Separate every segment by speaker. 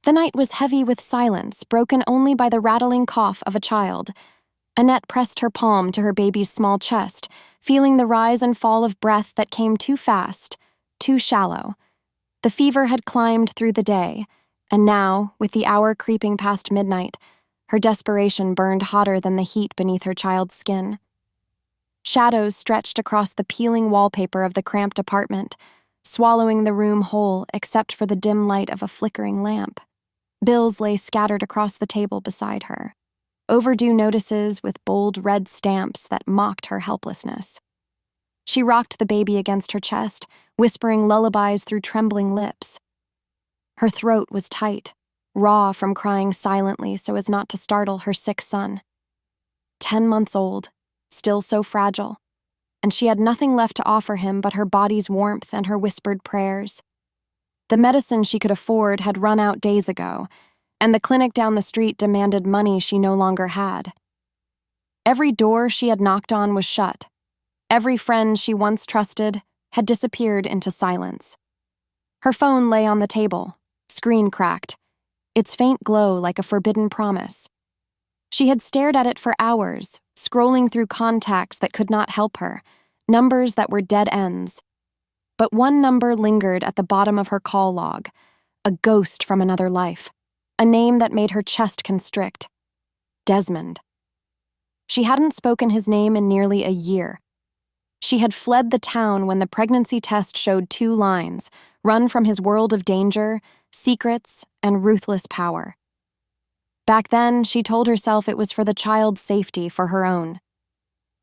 Speaker 1: The night was heavy with silence, broken only by the rattling cough of a child. Annette pressed her palm to her baby's small chest, feeling the rise and fall of breath that came too fast, too shallow. The fever had climbed through the day, and now, with the hour creeping past midnight, her desperation burned hotter than the heat beneath her child's skin. Shadows stretched across the peeling wallpaper of the cramped apartment, swallowing the room whole except for the dim light of a flickering lamp. Bills lay scattered across the table beside her, overdue notices with bold red stamps that mocked her helplessness. She rocked the baby against her chest, whispering lullabies through trembling lips. Her throat was tight, raw from crying silently so as not to startle her sick son. 10 months old, still so fragile, and she had nothing left to offer him but her body's warmth and her whispered prayers. The medicine she could afford had run out days ago, and the clinic down the street demanded money she no longer had. Every door she had knocked on was shut. Every friend she once trusted had disappeared into silence. Her phone lay on the table, screen cracked, its faint glow like a forbidden promise. She had stared at it for hours, scrolling through contacts that could not help her, numbers that were dead ends. But one number lingered at the bottom of her call log, a ghost from another life, a name that made her chest constrict. Desmond. She hadn't spoken his name in nearly a year. She had fled the town when the pregnancy test showed 2 lines, run from his world of danger, secrets, and ruthless power. Back then, she told herself it was for the child's safety, for her own.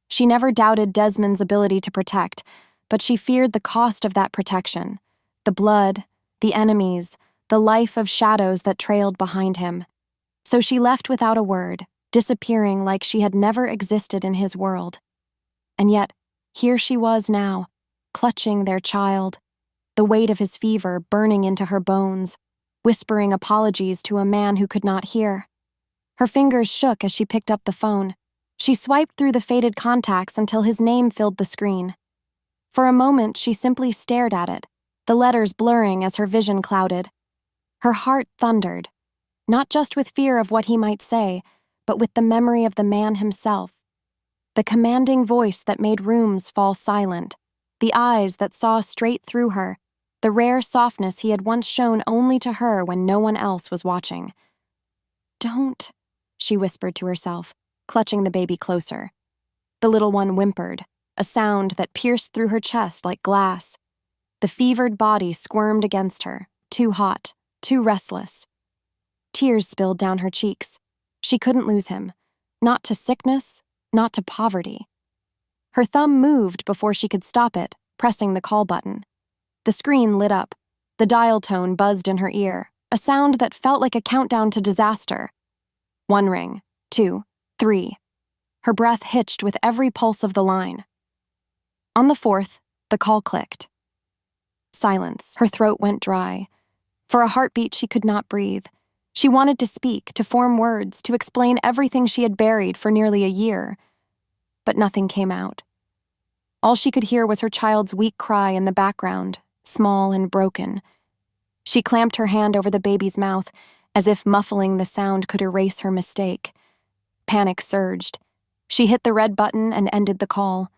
Speaker 1: She never doubted Desmond's ability to protect, but she feared the cost of that protection, the blood, the enemies, the life of shadows that trailed behind him. So she left without a word, disappearing like she had never existed in his world. And yet, here she was now, clutching their child, the weight of his fever burning into her bones, whispering apologies to a man who could not hear. Her fingers shook as she picked up the phone. She swiped through the faded contacts until his name filled the screen. For a moment, she simply stared at it, the letters blurring as her vision clouded. Her heart thundered, not just with fear of what he might say, but with the memory of the man himself. The commanding voice that made rooms fall silent, the eyes that saw straight through her, the rare softness he had once shown only to her when no one else was watching. "Don't," she whispered to herself, clutching the baby closer. The little one whimpered, a sound that pierced through her chest like glass. The fevered body squirmed against her, too hot, too restless. Tears spilled down her cheeks. She couldn't lose him, not to sickness, not to poverty. Her thumb moved before she could stop it, pressing the call button. The screen lit up. The dial tone buzzed in her ear, a sound that felt like a countdown to disaster. 1 ring, 2, 3. Her breath hitched with every pulse of the line. On the 4th, the call clicked. Silence. Her throat went dry. For a heartbeat, she could not breathe. She wanted to speak, to form words, to explain everything she had buried for nearly a year. But nothing came out. All she could hear was her child's weak cry in the background, small and broken. She clamped her hand over the baby's mouth, as if muffling the sound could erase her mistake. Panic surged. She hit the red button and ended the call.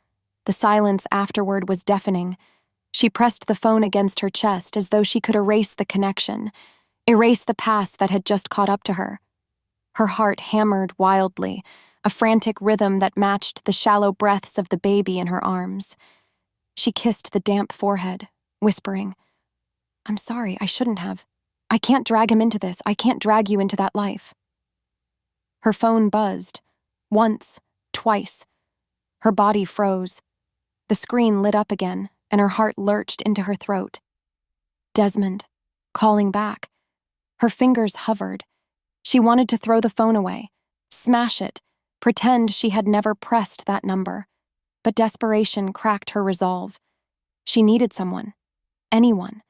Speaker 1: The silence afterward was deafening. She pressed the phone against her chest as though she could erase the connection, erase the past that had just caught up to her. Her heart hammered wildly, a frantic rhythm that matched the shallow breaths of the baby in her arms. She kissed the damp forehead, whispering, "I'm sorry, I shouldn't have. I can't drag him into this. I can't drag you into that life." Her phone buzzed. Once, twice. Her body froze. The screen lit up again, and her heart lurched into her throat. Desmond, calling back. Her fingers hovered. She wanted to throw the phone away, smash it, pretend she had never pressed that number. But desperation cracked her resolve. She needed someone, anyone.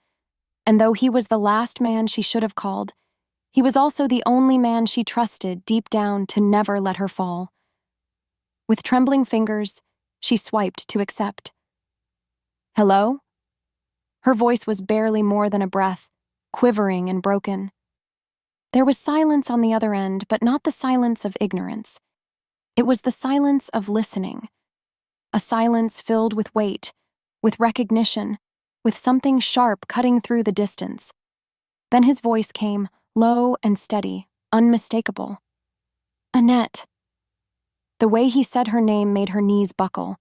Speaker 1: And though he was the last man she should have called, he was also the only man she trusted deep down to never let her fall. With trembling fingers, she swiped to accept. "Hello?" Her voice was barely more than a breath, quivering and broken. There was silence on the other end, but not the silence of ignorance. It was the silence of listening. A silence filled with weight, with recognition, with something sharp cutting through the distance. Then his voice came, low and steady, unmistakable. "Annette." The way he said her name made her knees buckle.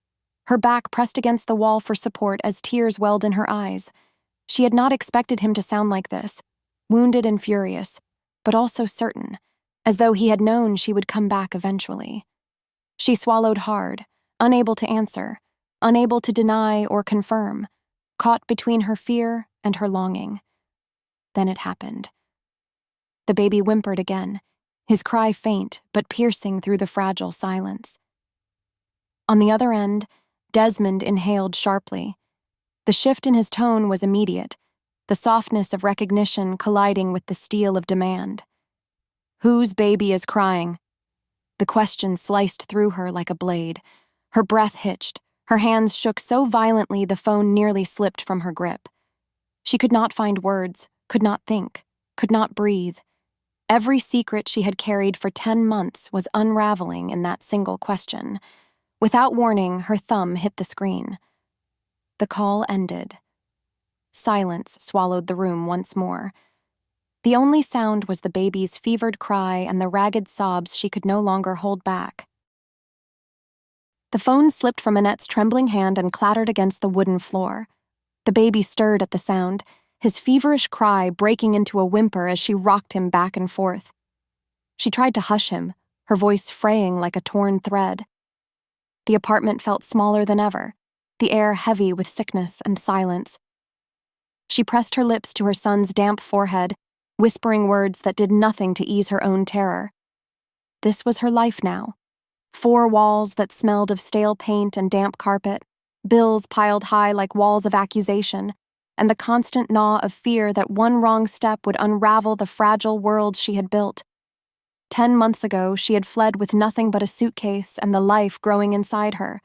Speaker 1: Her back pressed against the wall for support as tears welled in her eyes. She had not expected him to sound like this, wounded and furious, but also certain, as though he had known she would come back eventually. She swallowed hard, unable to answer, unable to deny or confirm, caught between her fear and her longing. Then it happened. The baby whimpered again, his cry faint but piercing through the fragile silence. On the other end, Desmond inhaled sharply. The shift in his tone was immediate, the softness of recognition colliding with the steel of demand. "Whose baby is crying?" The question sliced through her like a blade. Her breath hitched, her hands shook so violently the phone nearly slipped from her grip. She could not find words, could not think, could not breathe. Every secret she had carried for 10 months was unraveling in that single question. Without warning, her thumb hit the screen. The call ended. Silence swallowed the room once more. The only sound was the baby's fevered cry and the ragged sobs she could no longer hold back. The phone slipped from Annette's trembling hand and clattered against the wooden floor. The baby stirred at the sound, his feverish cry breaking into a whimper as she rocked him back and forth. She tried to hush him, her voice fraying like a torn thread. The apartment felt smaller than ever, the air heavy with sickness and silence. She pressed her lips to her son's damp forehead, whispering words that did nothing to ease her own terror. This was her life now. 4 walls that smelled of stale paint and damp carpet, bills piled high like walls of accusation, and the constant gnaw of fear that one wrong step would unravel the fragile world she had built. 10 months ago, she had fled with nothing but a suitcase and the life growing inside her.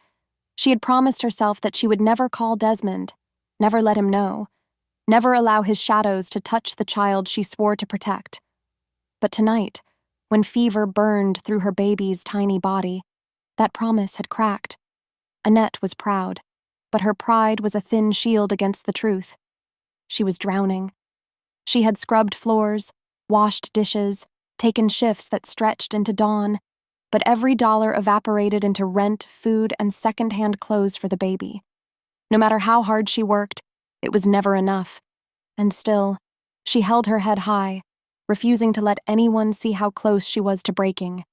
Speaker 1: She had promised herself that she would never call Desmond, never let him know, never allow his shadows to touch the child she swore to protect. But tonight, when fever burned through her baby's tiny body, that promise had cracked. Annette was proud, but her pride was a thin shield against the truth. She was drowning. She had scrubbed floors, washed dishes, taken shifts that stretched into dawn, but every dollar evaporated into rent, food, and second-hand clothes for the baby. No matter how hard she worked, it was never enough. And still, she held her head high, refusing to let anyone see how close she was to breaking.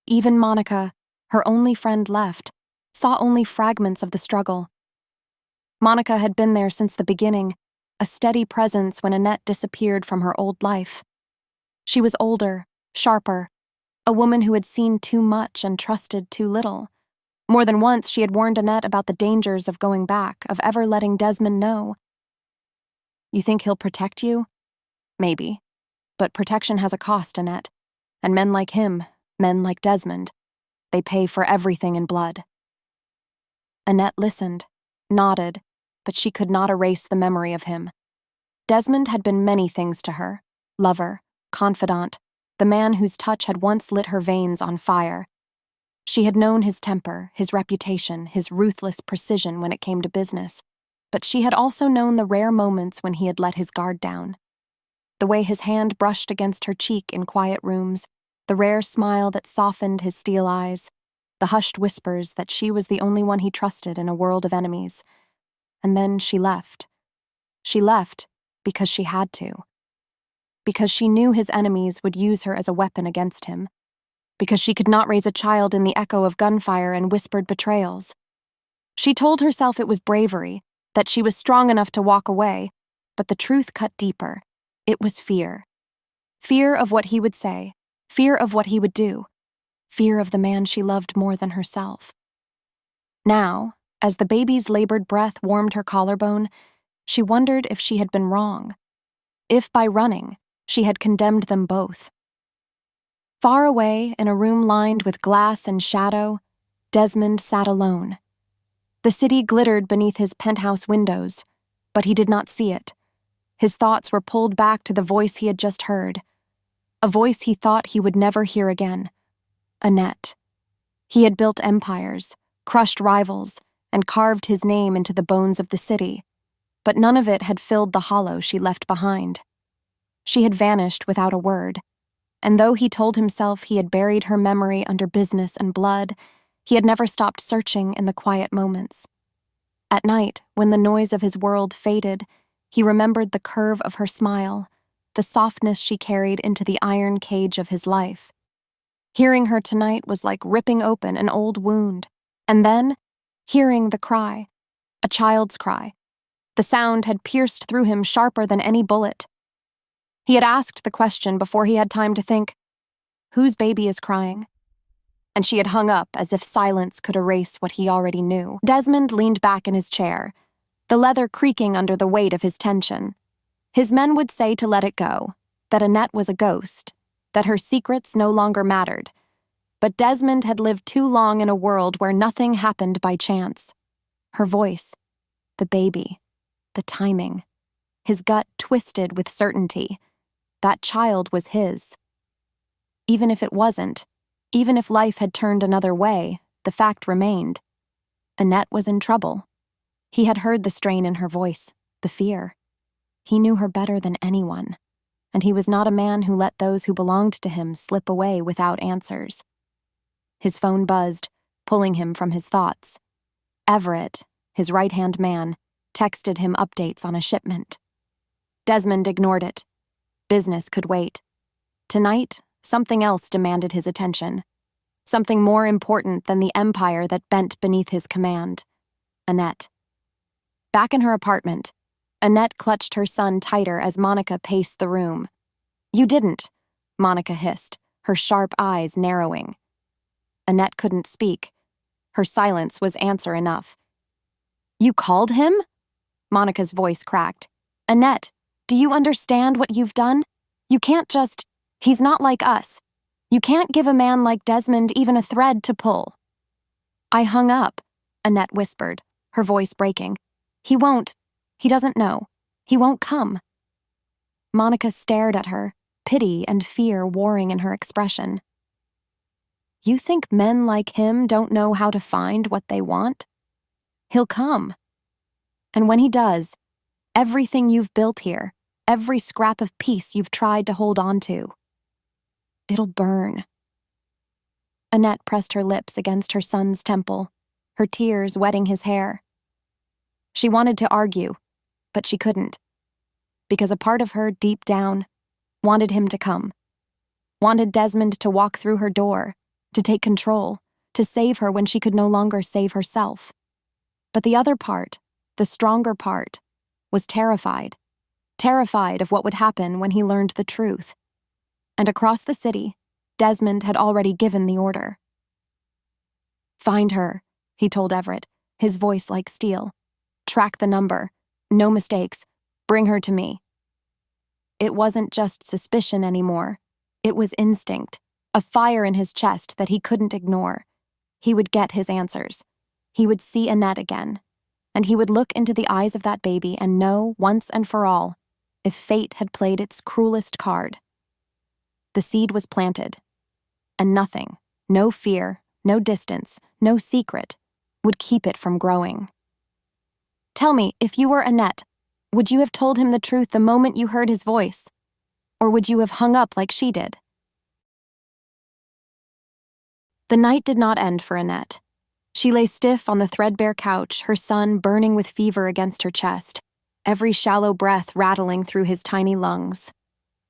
Speaker 1: Even Monica, her only friend left, saw only fragments of the struggle. Monica had been there since the beginning, a steady presence when Annette disappeared from her old life. She was older, sharper, a woman who had seen too much and trusted too little. More than once she had warned Annette about the dangers of going back, of ever letting Desmond know. "You think he'll protect you?" "Maybe. But protection has a cost, Annette. And men like him, men like Desmond, they pay for everything in blood." Annette listened, nodded, but she could not erase the memory of him. Desmond had been many things to her: lover, confidant, the man whose touch had once lit her veins on fire. She had known his temper, his reputation, his ruthless precision when it came to business, but she had also known the rare moments when he had let his guard down. The way his hand brushed against her cheek in quiet rooms, the rare smile that softened his steel eyes, the hushed whispers that she was the only one he trusted in a world of enemies. And then she left. She left because she had to. Because she knew his enemies would use her as a weapon against him. Because she could not raise a child in the echo of gunfire and whispered betrayals. She told herself it was bravery, that she was strong enough to walk away, but the truth cut deeper. It was fear. Fear of what he would say, fear of what he would do, fear of the man she loved more than herself. Now, as the baby's labored breath warmed her collarbone, she wondered if she had been wrong. If by running, she had condemned them both. Far away, in a room lined with glass and shadow, Desmond sat alone. The city glittered beneath his penthouse windows, but he did not see it. His thoughts were pulled back to the voice he had just heard. a voice he thought he would never hear again. Annette. He had built empires, crushed rivals, and carved his name into the bones of the city, but none of it had filled the hollow she left behind. She had vanished without a word, and though he told himself he had buried her memory under business and blood, he had never stopped searching in the quiet moments. At night, when the noise of his world faded, he remembered the curve of her smile, the softness she carried into the iron cage of his life. Hearing her tonight was like ripping open an old wound, and then, hearing the cry, a child's cry. The sound had pierced through him sharper than any bullet. He had asked the question before he had time to think, "Whose baby is crying?" And she had hung up as if silence could erase what he already knew. Desmond leaned back in his chair, the leather creaking under the weight of his tension. His men would say to let it go, that Annette was a ghost, that her secrets no longer mattered. But Desmond had lived too long in a world where nothing happened by chance. Her voice, the baby, the timing. His gut twisted with certainty. That child was his. Even if it wasn't, even if life had turned another way, the fact remained. Annette was in trouble. He had heard the strain in her voice, the fear. He knew her better than anyone, and he was not a man who let those who belonged to him slip away without answers. His phone buzzed, pulling him from his thoughts. Everett, his right-hand man, texted him updates on a shipment. Desmond ignored it. Business could wait. Tonight, something else demanded his attention. Something more important than the empire that bent beneath his command. Annette. Back in her apartment, Annette clutched her son tighter as Monica paced the room. "You didn't," Monica hissed, her sharp eyes narrowing. Annette couldn't speak. Her silence was answer enough. "You called him?" Monica's voice cracked. "Annette, do you understand what you've done? You can't just... He's not like us. You can't give a man like Desmond even a thread to pull." "I hung up," Annette whispered, her voice breaking. He doesn't know. He won't come." Monica stared at her, pity and fear warring in her expression. "You think men like him don't know how to find what they want? He'll come. And when he does, everything you've built here, every scrap of peace you've tried to hold on to, it'll burn." Annette pressed her lips against her son's temple, her tears wetting his hair. She wanted to argue, but she couldn't, because a part of her, deep down, wanted him to come, wanted Desmond to walk through her door, to take control, to save her when she could no longer save herself. But the other part, the stronger part, was terrified of what would happen when he learned the truth. And across the city, Desmond had already given the order. "Find her," he told Everett, his voice like steel. "Track the number. No mistakes. Bring her to me." It wasn't just suspicion anymore. It was instinct, a fire in his chest that he couldn't ignore. He would get his answers. He would see Annette again, and he would look into the eyes of that baby and know, once and for all, if fate had played its cruelest card. The seed was planted, and nothing, no fear, no distance, no secret, would keep it from growing. "Tell me, if you were Annette, would you have told him the truth the moment you heard his voice? Or would you have hung up like she did?" The night did not end for Annette. She lay stiff on the threadbare couch, her son burning with fever against her chest, every shallow breath rattling through his tiny lungs.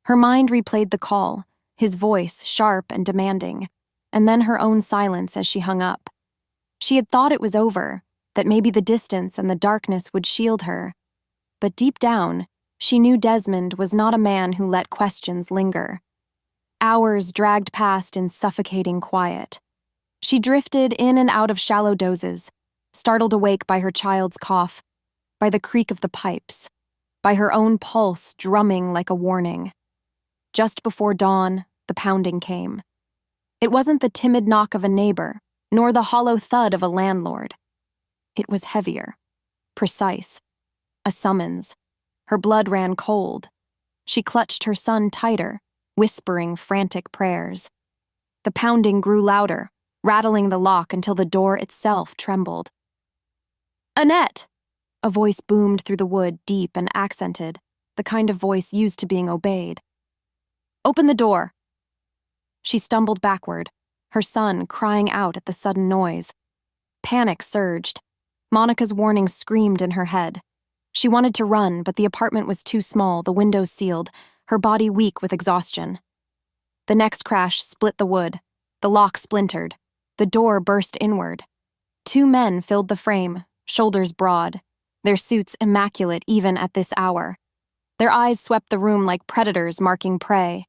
Speaker 1: Her mind replayed the call, his voice sharp and demanding, and then her own silence as she hung up. She had thought it was over, that maybe the distance and the darkness would shield her. But deep down, she knew Desmond was not a man who let questions linger. Hours dragged past in suffocating quiet. She drifted in and out of shallow dozes, startled awake by her child's cough, by the creak of the pipes, by her own pulse drumming like a warning. Just before dawn, the pounding came. It wasn't the timid knock of a neighbor, nor the hollow thud of a landlord. It was heavier, precise, a summons. Her blood ran cold. She clutched her son tighter, whispering frantic prayers. The pounding grew louder, rattling the lock until the door itself trembled. "Annette!" A voice boomed through the wood, deep and accented, the kind of voice used to being obeyed. "Open the door!" She stumbled backward, her son crying out at the sudden noise. Panic surged. Monica's warning screamed in her head. She wanted to run, but the apartment was too small, the windows sealed, her body weak with exhaustion. The next crash split the wood. The lock splintered. The door burst inward. Two men filled the frame, shoulders broad, their suits immaculate even at this hour. Their eyes swept the room like predators marking prey.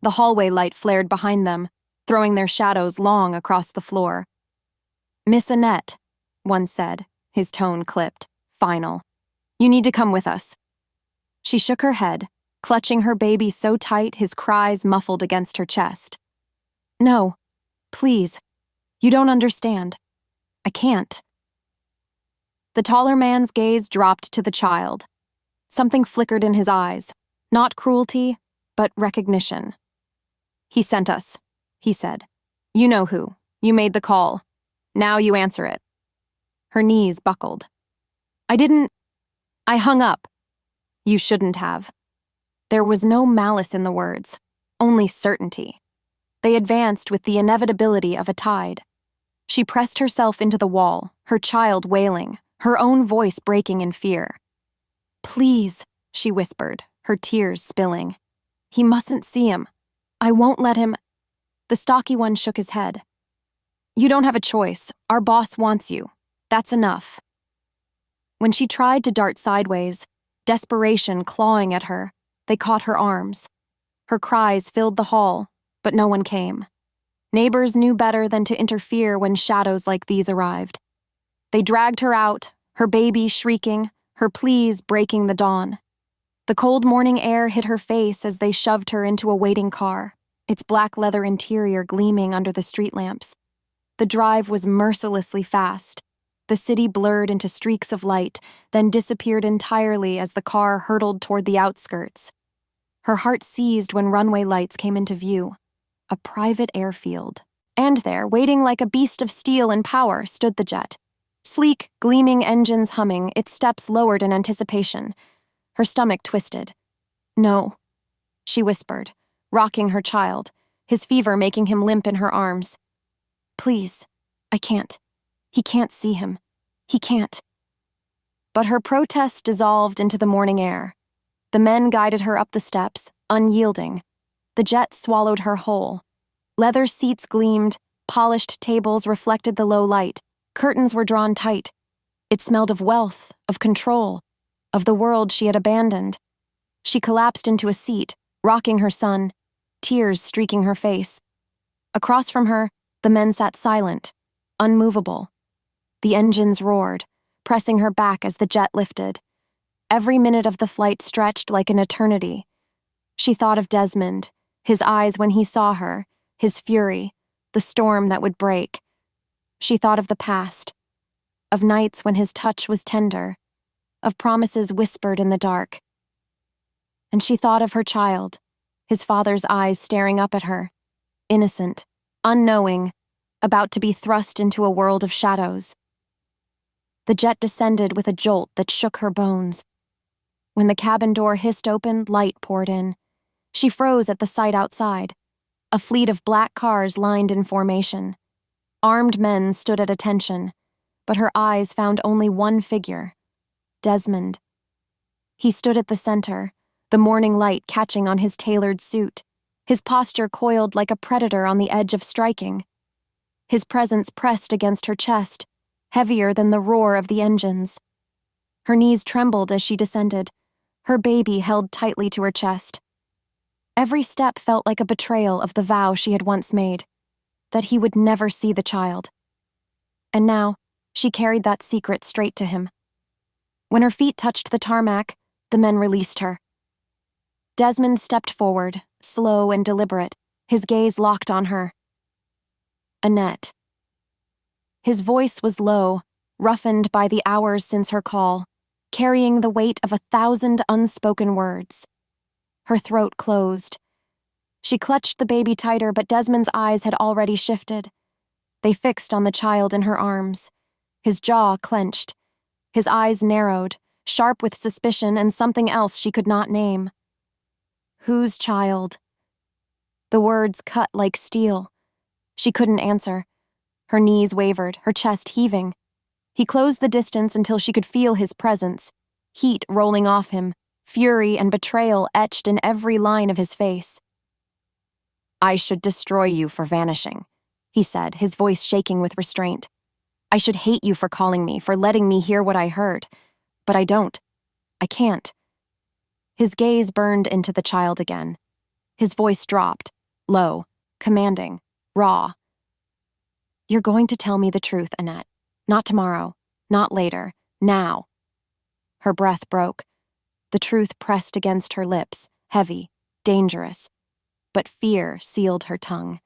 Speaker 1: The hallway light flared behind them, throwing their shadows long across the floor. "Miss Annette," one said, his tone clipped, final. "You need to come with us." She shook her head, clutching her baby so tight his cries muffled against her chest. "No, please. You don't understand. I can't." The taller man's gaze dropped to the child. Something flickered in his eyes, not cruelty, but recognition. "He sent us," he said. "You know who. You made the call. Now you answer it." Her knees buckled. I hung up." "You shouldn't have." There was no malice in the words, only certainty. They advanced with the inevitability of a tide. She pressed herself into the wall, her child wailing, her own voice breaking in fear. "Please," she whispered, her tears spilling. "He mustn't see him. I won't let him." The stocky one shook his head. "You don't have a choice. Our boss wants you. That's enough." When she tried to dart sideways, desperation clawing at her, they caught her arms. Her cries filled the hall, but no one came. Neighbors knew better than to interfere when shadows like these arrived. They dragged her out, her baby shrieking, her pleas breaking the dawn. The cold morning air hit her face as they shoved her into a waiting car, its black leather interior gleaming under the street lamps. The drive was mercilessly fast. The city blurred into streaks of light, then disappeared entirely as the car hurtled toward the outskirts. Her heart seized when runway lights came into view. A private airfield. And there, waiting like a beast of steel and power, stood the jet. Sleek, gleaming engines humming, its steps lowered in anticipation. Her stomach twisted. "No," she whispered, rocking her child, his fever making him limp in her arms. "Please, I can't. He can't see him. He can't." But her protest dissolved into the morning air. The men guided her up the steps, unyielding. The jet swallowed her whole. Leather seats gleamed, polished tables reflected the low light, curtains were drawn tight. It smelled of wealth, of control, of the world she had abandoned. She collapsed into a seat, rocking her son, tears streaking her face. Across from her, the men sat silent, unmovable. The engines roared, pressing her back as the jet lifted. Every minute of the flight stretched like an eternity. She thought of Desmond, his eyes when he saw her, his fury, the storm that would break. She thought of the past, of nights when his touch was tender, of promises whispered in the dark. And she thought of her child, his father's eyes staring up at her, innocent, unknowing, about to be thrust into a world of shadows. The jet descended with a jolt that shook her bones. When the cabin door hissed open, light poured in. She froze at the sight outside. A fleet of black cars lined in formation. Armed men stood at attention, but her eyes found only one figure, Desmond. He stood at the center, the morning light catching on his tailored suit, his posture coiled like a predator on the edge of striking. His presence pressed against her chest, heavier than the roar of the engines. Her knees trembled as she descended, her baby held tightly to her chest. Every step felt like a betrayal of the vow she had once made, that he would never see the child. And now, she carried that secret straight to him. When her feet touched the tarmac, the men released her. Desmond stepped forward, slow and deliberate, his gaze locked on her. "Annette." His voice was low, roughened by the hours since her call, carrying the weight of 1,000 unspoken words. Her throat closed. She clutched the baby tighter, but Desmond's eyes had already shifted. They fixed on the child in her arms. His jaw clenched. His eyes narrowed, sharp with suspicion and something else she could not name. Whose child? The words cut like steel. She couldn't answer. Her knees wavered, her chest heaving. He closed the distance until she could feel his presence, heat rolling off him, fury and betrayal etched in every line of his face. "I should destroy you for vanishing," he said, his voice shaking with restraint. "I should hate you for calling me, for letting me hear what I heard. But I don't. I can't." His gaze burned into the child again. His voice dropped, low, commanding, raw. "You're going to tell me the truth, Annette. Not tomorrow, not later, now." Her breath broke. The truth pressed against her lips, heavy, dangerous. But fear sealed her tongue.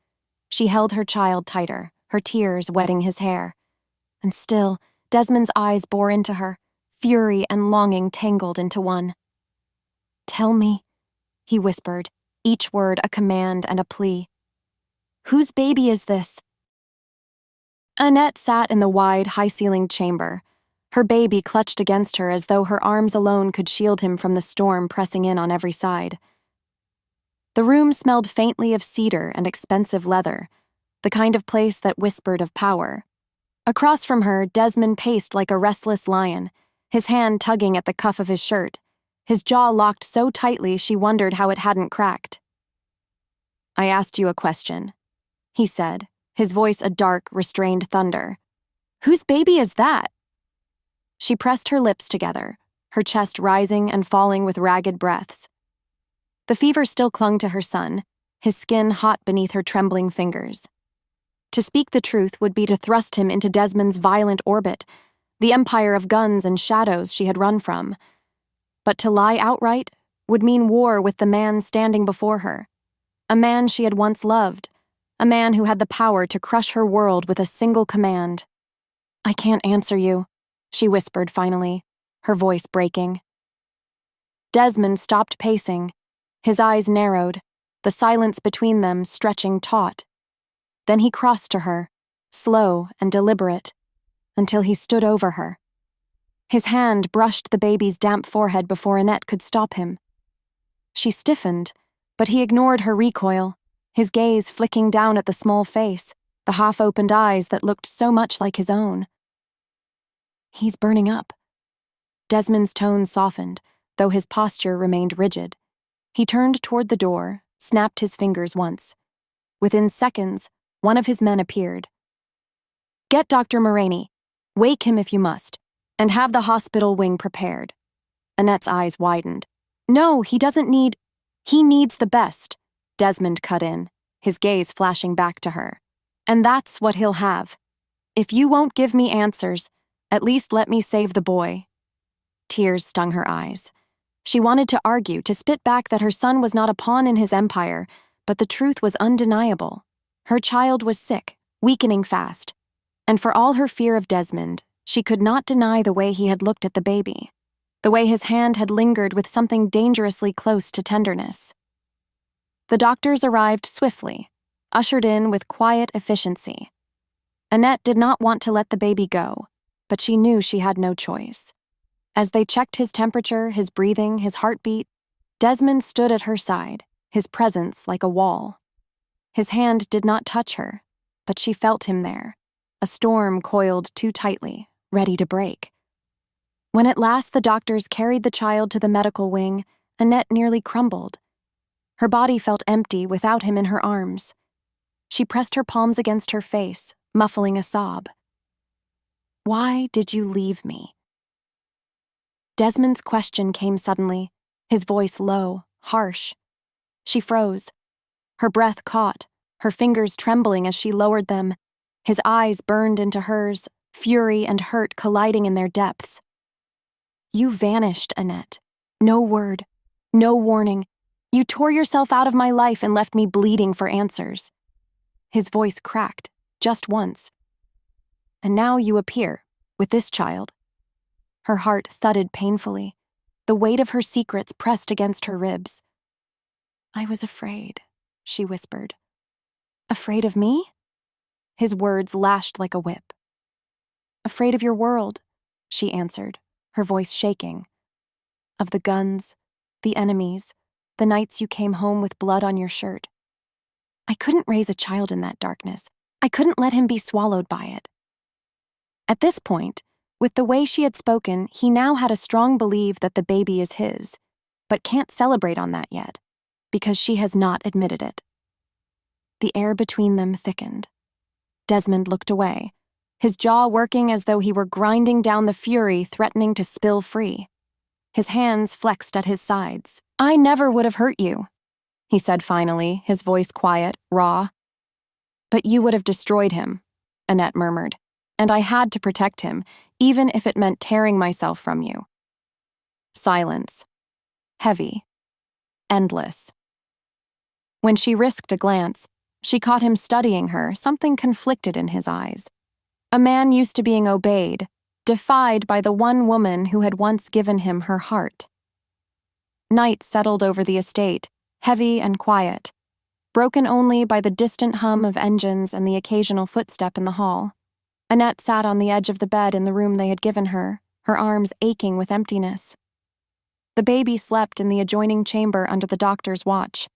Speaker 1: She held her child tighter, her tears wetting his hair. And still, Desmond's eyes bore into her, fury and longing tangled into one. "Tell me," he whispered, each word a command and a plea. "Whose baby is this?" Annette sat in the wide, high-ceilinged chamber. Her baby clutched against her as though her arms alone could shield him from the storm pressing in on every side. The room smelled faintly of cedar and expensive leather, the kind of place that whispered of power. Across from her, Desmond paced like a restless lion, his hand tugging at the cuff of his shirt, his jaw locked so tightly she wondered how it hadn't cracked. "I asked you a question," he said, his voice a dark, restrained thunder. "Whose baby is that?" She pressed her lips together, her chest rising and falling with ragged breaths. The fever still clung to her son, his skin hot beneath her trembling fingers. To speak the truth would be to thrust him into Desmond's violent orbit, the empire of guns and shadows she had run from. But to lie outright would mean war with the man standing before her, a man she had once loved, a man who had the power to crush her world with a single command. "I can't answer you," she whispered finally, her voice breaking. Desmond stopped pacing. His eyes narrowed, the silence between them stretching taut. Then he crossed to her, slow and deliberate, until he stood over her. His hand brushed the baby's damp forehead before Annette could stop him. She stiffened, but he ignored her recoil, his gaze flicking down at the small face, the half-opened eyes that looked so much like his own. "He's burning up." Desmond's tone softened, though his posture remained rigid. He turned toward the door, snapped his fingers once. Within seconds, one of his men appeared. "Get Dr. Mulroney. Wake him if you must, and have the hospital wing prepared." Annette's eyes widened. "No, he doesn't need—" "He needs the best," Desmond cut in, his gaze flashing back to her. "And that's what he'll have. If you won't give me answers, at least let me save the boy." Tears stung her eyes. She wanted to argue, to spit back that her son was not a pawn in his empire, but the truth was undeniable. Her child was sick, weakening fast, and for all her fear of Desmond, she could not deny the way he had looked at the baby, the way his hand had lingered with something dangerously close to tenderness. The doctors arrived swiftly, ushered in with quiet efficiency. Annette did not want to let the baby go, but she knew she had no choice. As they checked his temperature, his breathing, his heartbeat, Desmond stood at her side, his presence like a wall. His hand did not touch her, but she felt him there, a storm coiled too tightly, ready to break. When at last the doctors carried the child to the medical wing, Annette nearly crumbled. Her body felt empty without him in her arms. She pressed her palms against her face, muffling a sob. "Why did you leave me?" Desmond's question came suddenly, his voice low, harsh. She froze. Her breath caught, her fingers trembling as she lowered them. His eyes burned into hers, fury and hurt colliding in their depths. "You vanished, Annette. No word, no warning. You tore yourself out of my life and left me bleeding for answers." His voice cracked, just once. "And now you appear, with this child." Her heart thudded painfully. The weight of her secrets pressed against her ribs. "I was afraid," she whispered. Afraid of me? His words lashed like a whip. Afraid of your world, she answered, her voice shaking. Of the guns, the enemies, the nights you came home with blood on your shirt. I couldn't raise a child in that darkness. I couldn't let him be swallowed by it. At this point, with the way she had spoken, he now had a strong belief that the baby is his, but can't celebrate on that yet, because she has not admitted it. The air between them thickened. Desmond looked away, his jaw working as though he were grinding down the fury threatening to spill free. His hands flexed at his sides. I never would have hurt you, he said finally, his voice quiet, raw. But you would have destroyed him, Annette murmured, and I had to protect him, even if it meant tearing myself from you. Silence. Heavy. Endless. When she risked a glance, she caught him studying her, something conflicted in his eyes. A man used to being obeyed, defied by the one woman who had once given him her heart. Night settled over the estate, heavy and quiet, broken only by the distant hum of engines and the occasional footstep in the hall. Annette sat on the edge of the bed in the room they had given her arms aching with emptiness. The baby slept in the adjoining chamber under the doctor's watch.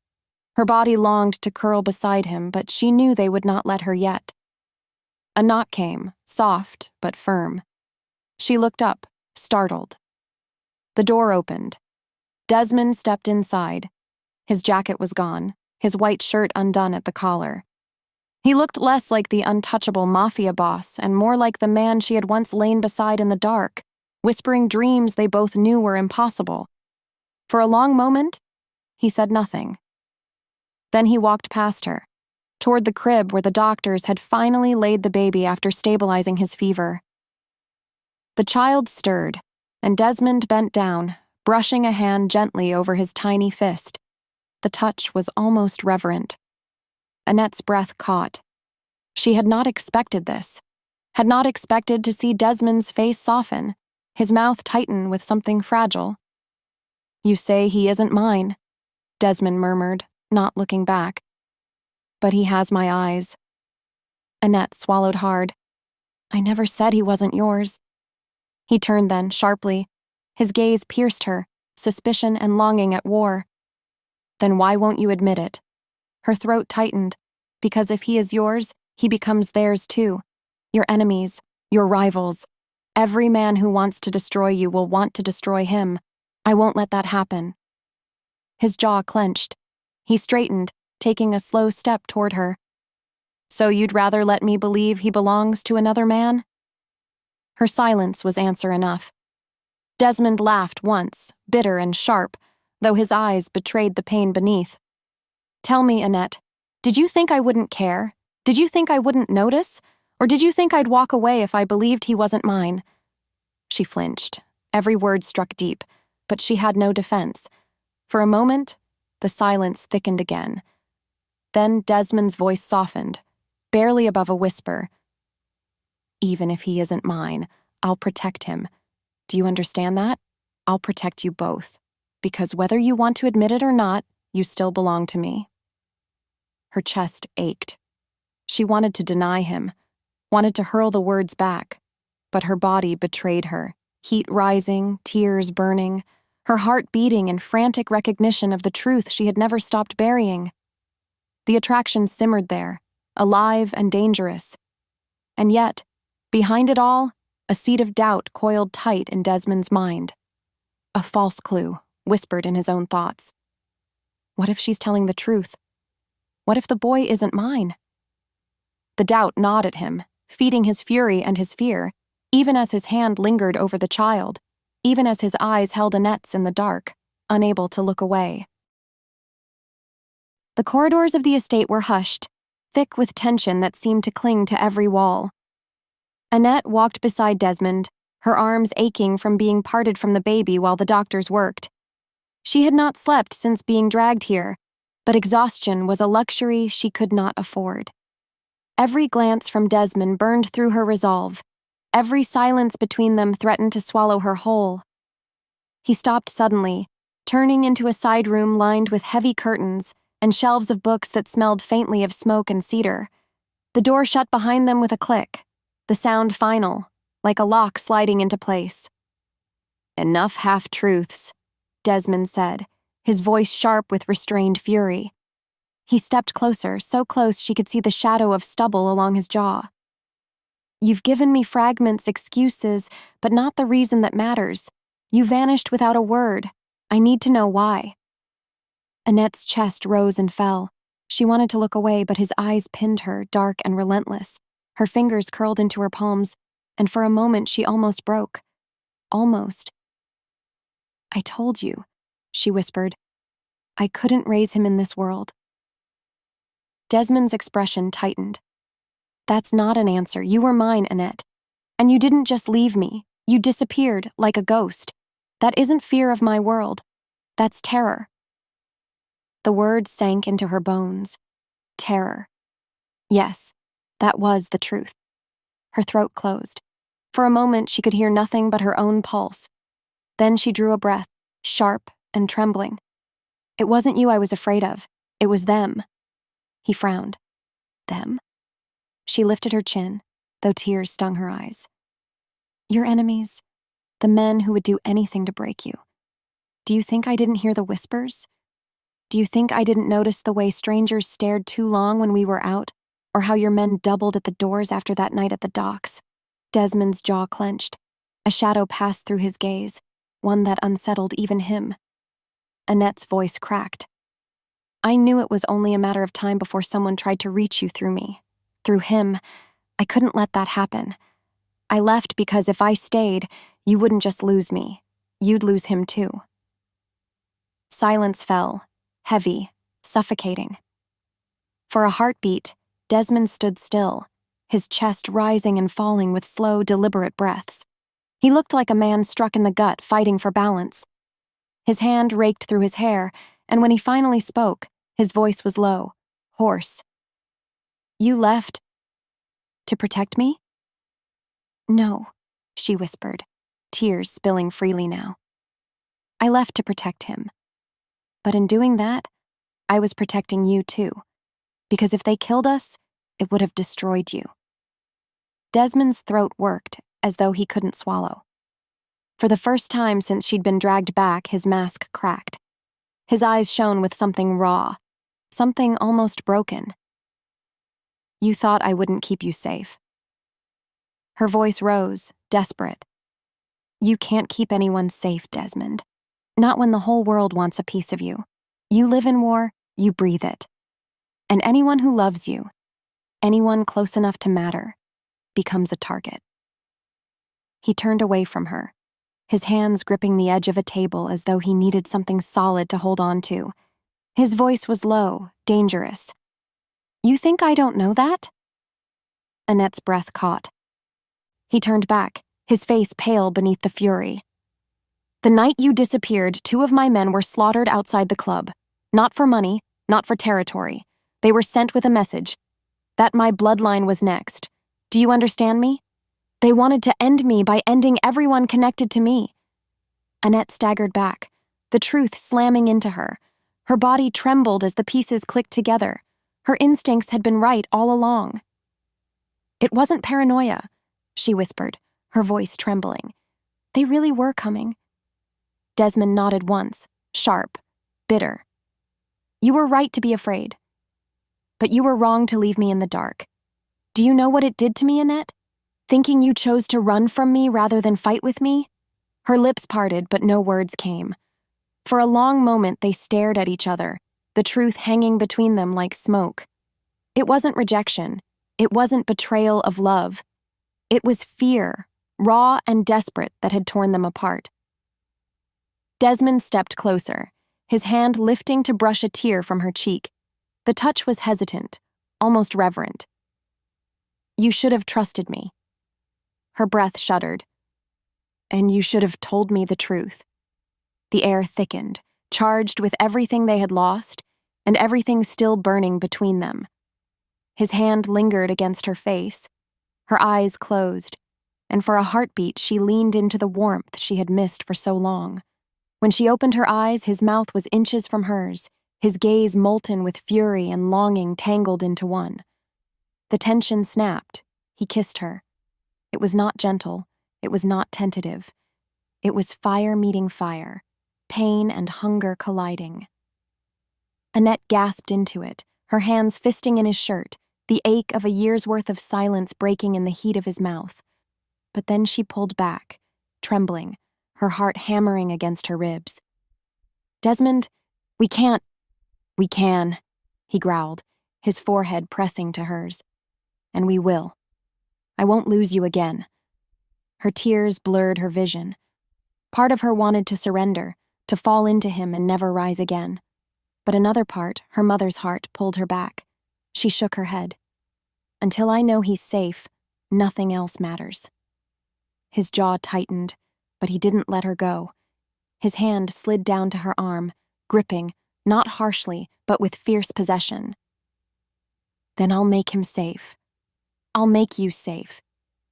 Speaker 1: Her body longed to curl beside him, but she knew they would not let her yet. A knock came, soft but firm. She looked up, startled. The door opened. Desmond stepped inside. His jacket was gone, his white shirt undone at the collar. He looked less like the untouchable mafia boss and more like the man she had once lain beside in the dark, whispering dreams they both knew were impossible. For a long moment, he said nothing. Then he walked past her, toward the crib where the doctors had finally laid the baby after stabilizing his fever. The child stirred, and Desmond bent down, brushing a hand gently over his tiny fist. The touch was almost reverent. Annette's breath caught. She had not expected this, had not expected to see Desmond's face soften, his mouth tighten with something fragile. You say he isn't mine, Desmond murmured, not looking back. But he has my eyes. Annette swallowed hard. I never said he wasn't yours. He turned then, sharply. His gaze pierced her, suspicion and longing at war. Then why won't you admit it? Her throat tightened, because if he is yours, he becomes theirs too. Your enemies, your rivals. Every man who wants to destroy you will want to destroy him. I won't let that happen. His jaw clenched. He straightened, taking a slow step toward her. So you'd rather let me believe he belongs to another man? Her silence was answer enough. Desmond laughed once, bitter and sharp, though his eyes betrayed the pain beneath. Tell me, Annette, did you think I wouldn't care? Did you think I wouldn't notice? Or did you think I'd walk away if I believed he wasn't mine? She flinched. Every word struck deep, but she had no defense. For a moment, the silence thickened again. Then Desmond's voice softened, barely above a whisper. Even if he isn't mine, I'll protect him. Do you understand that? I'll protect you both. Because whether you want to admit it or not, you still belong to me. Her chest ached. She wanted to deny him, wanted to hurl the words back, but her body betrayed her, heat rising, tears burning, her heart beating in frantic recognition of the truth she had never stopped burying. The attraction simmered there, alive and dangerous. And yet, behind it all, a seed of doubt coiled tight in Desmond's mind. A false clue, whispered in his own thoughts. What if she's telling the truth? What if the boy isn't mine? The doubt gnawed at him, feeding his fury and his fear, even as his hand lingered over the child, even as his eyes held Annette's in the dark, unable to look away. The corridors of the estate were hushed, thick with tension that seemed to cling to every wall. Annette walked beside Desmond, her arms aching from being parted from the baby while the doctors worked. She had not slept since being dragged here, but exhaustion was a luxury she could not afford. Every glance from Desmond burned through her resolve. Every silence between them threatened to swallow her whole. He stopped suddenly, turning into a side room lined with heavy curtains, and shelves of books that smelled faintly of smoke and cedar. The door shut behind them with a click, the sound final, like a lock sliding into place. "Enough half-truths," Desmond said, his voice sharp with restrained fury. He stepped closer, so close she could see the shadow of stubble along his jaw. "You've given me fragments, excuses, but not the reason that matters. You vanished without a word. I need to know why." Annette's chest rose and fell. She wanted to look away, but his eyes pinned her, dark and relentless. Her fingers curled into her palms, and for a moment she almost broke. Almost. "I told you," she whispered. "I couldn't raise him in this world." Desmond's expression tightened. "That's not an answer. You were mine, Annette. And you didn't just leave me. You disappeared, like a ghost. That isn't fear of my world. That's terror." The word sank into her bones. Terror. Yes, that was the truth. Her throat closed. For a moment, she could hear nothing but her own pulse. Then she drew a breath, sharp and trembling. "It wasn't you I was afraid of. It was them." He frowned. "Them?" She lifted her chin, though tears stung her eyes. "Your enemies, the men who would do anything to break you. Do you think I didn't hear the whispers? Do you think I didn't notice the way strangers stared too long when we were out, or how your men doubled at the doors after that night at the docks?" Desmond's jaw clenched. A shadow passed through his gaze, one that unsettled even him. Annette's voice cracked. "I knew it was only a matter of time before someone tried to reach you through me. Through him. I couldn't let that happen. I left because if I stayed, you wouldn't just lose me. You'd lose him too." Silence fell, heavy, suffocating. For a heartbeat, Desmond stood still, his chest rising and falling with slow, deliberate breaths. He looked like a man struck in the gut, fighting for balance. His hand raked through his hair, and when he finally spoke, his voice was low, hoarse. "You left to protect me?" "No," she whispered, tears spilling freely now. "I left to protect him. But in doing that, I was protecting you too, because if they killed us, it would have destroyed you." Desmond's throat worked as though he couldn't swallow. For the first time since she'd been dragged back, his mask cracked. His eyes shone with something raw, something almost broken. "You thought I wouldn't keep you safe." Her voice rose, desperate. "You can't keep anyone safe, Desmond. Not when the whole world wants a piece of you. You live in war, you breathe it. And anyone who loves you, anyone close enough to matter, becomes a target." He turned away from her, his hands gripping the edge of a table as though he needed something solid to hold on to. His voice was low, dangerous. "You think I don't know that?" Annette's breath caught. He turned back, his face pale beneath the fury. "The night you disappeared, 2 of my men were slaughtered outside the club. Not for money, not for territory. They were sent with a message. That my bloodline was next. Do you understand me? They wanted to end me by ending everyone connected to me." Annette staggered back, the truth slamming into her. Her body trembled as the pieces clicked together. Her instincts had been right all along. "It wasn't paranoia," she whispered, her voice trembling. "They really were coming." Desmond nodded once, sharp, bitter. "You were right to be afraid. But you were wrong to leave me in the dark. Do you know what it did to me, Annette? Thinking you chose to run from me rather than fight with me?" Her lips parted, but no words came. For a long moment they stared at each other, the truth hanging between them like smoke. It wasn't rejection. It wasn't betrayal of love. It was fear, raw and desperate, that had torn them apart. Desmond stepped closer, his hand lifting to brush a tear from her cheek. The touch was hesitant, almost reverent. "You should have trusted me." Her breath shuddered. "And you should have told me the truth." The air thickened, charged with everything they had lost, and everything still burning between them. His hand lingered against her face. Her eyes closed, and for a heartbeat she leaned into the warmth she had missed for so long. When she opened her eyes, his mouth was inches from hers, his gaze molten with fury and longing tangled into one. The tension snapped. He kissed her. It was not gentle. It was not tentative. It was fire meeting fire, pain and hunger colliding. Annette gasped into it, her hands fisting in his shirt, the ache of a year's worth of silence breaking in the heat of his mouth. But then she pulled back, trembling, her heart hammering against her ribs. "Desmond, we can't." "We can," he growled, his forehead pressing to hers. "And we will. I won't lose you again." Her tears blurred her vision. Part of her wanted to surrender, to fall into him and never rise again. But another part, her mother's heart, pulled her back. She shook her head. "Until I know he's safe, nothing else matters." His jaw tightened, but he didn't let her go. His hand slid down to her arm, gripping, not harshly, but with fierce possession. "Then I'll make him safe. I'll make you safe,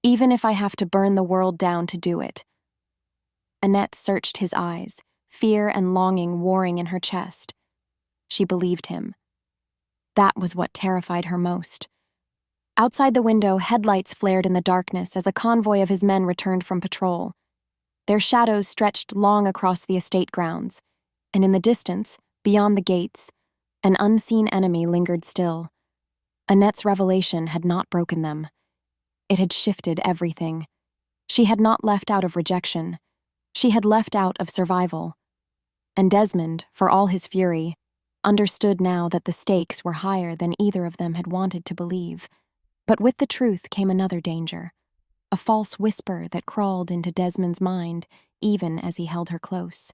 Speaker 1: even if I have to burn the world down to do it." Annette searched his eyes, fear and longing warring in her chest. She believed him. That was what terrified her most. Outside the window, headlights flared in the darkness as a convoy of his men returned from patrol. Their shadows stretched long across the estate grounds, and in the distance, beyond the gates, an unseen enemy lingered still. Annette's revelation had not broken them. It had shifted everything. She had not left out of rejection. She had left out of survival. And Desmond, for all his fury, understood now that the stakes were higher than either of them had wanted to believe. But with the truth came another danger, a false whisper that crawled into Desmond's mind even as he held her close.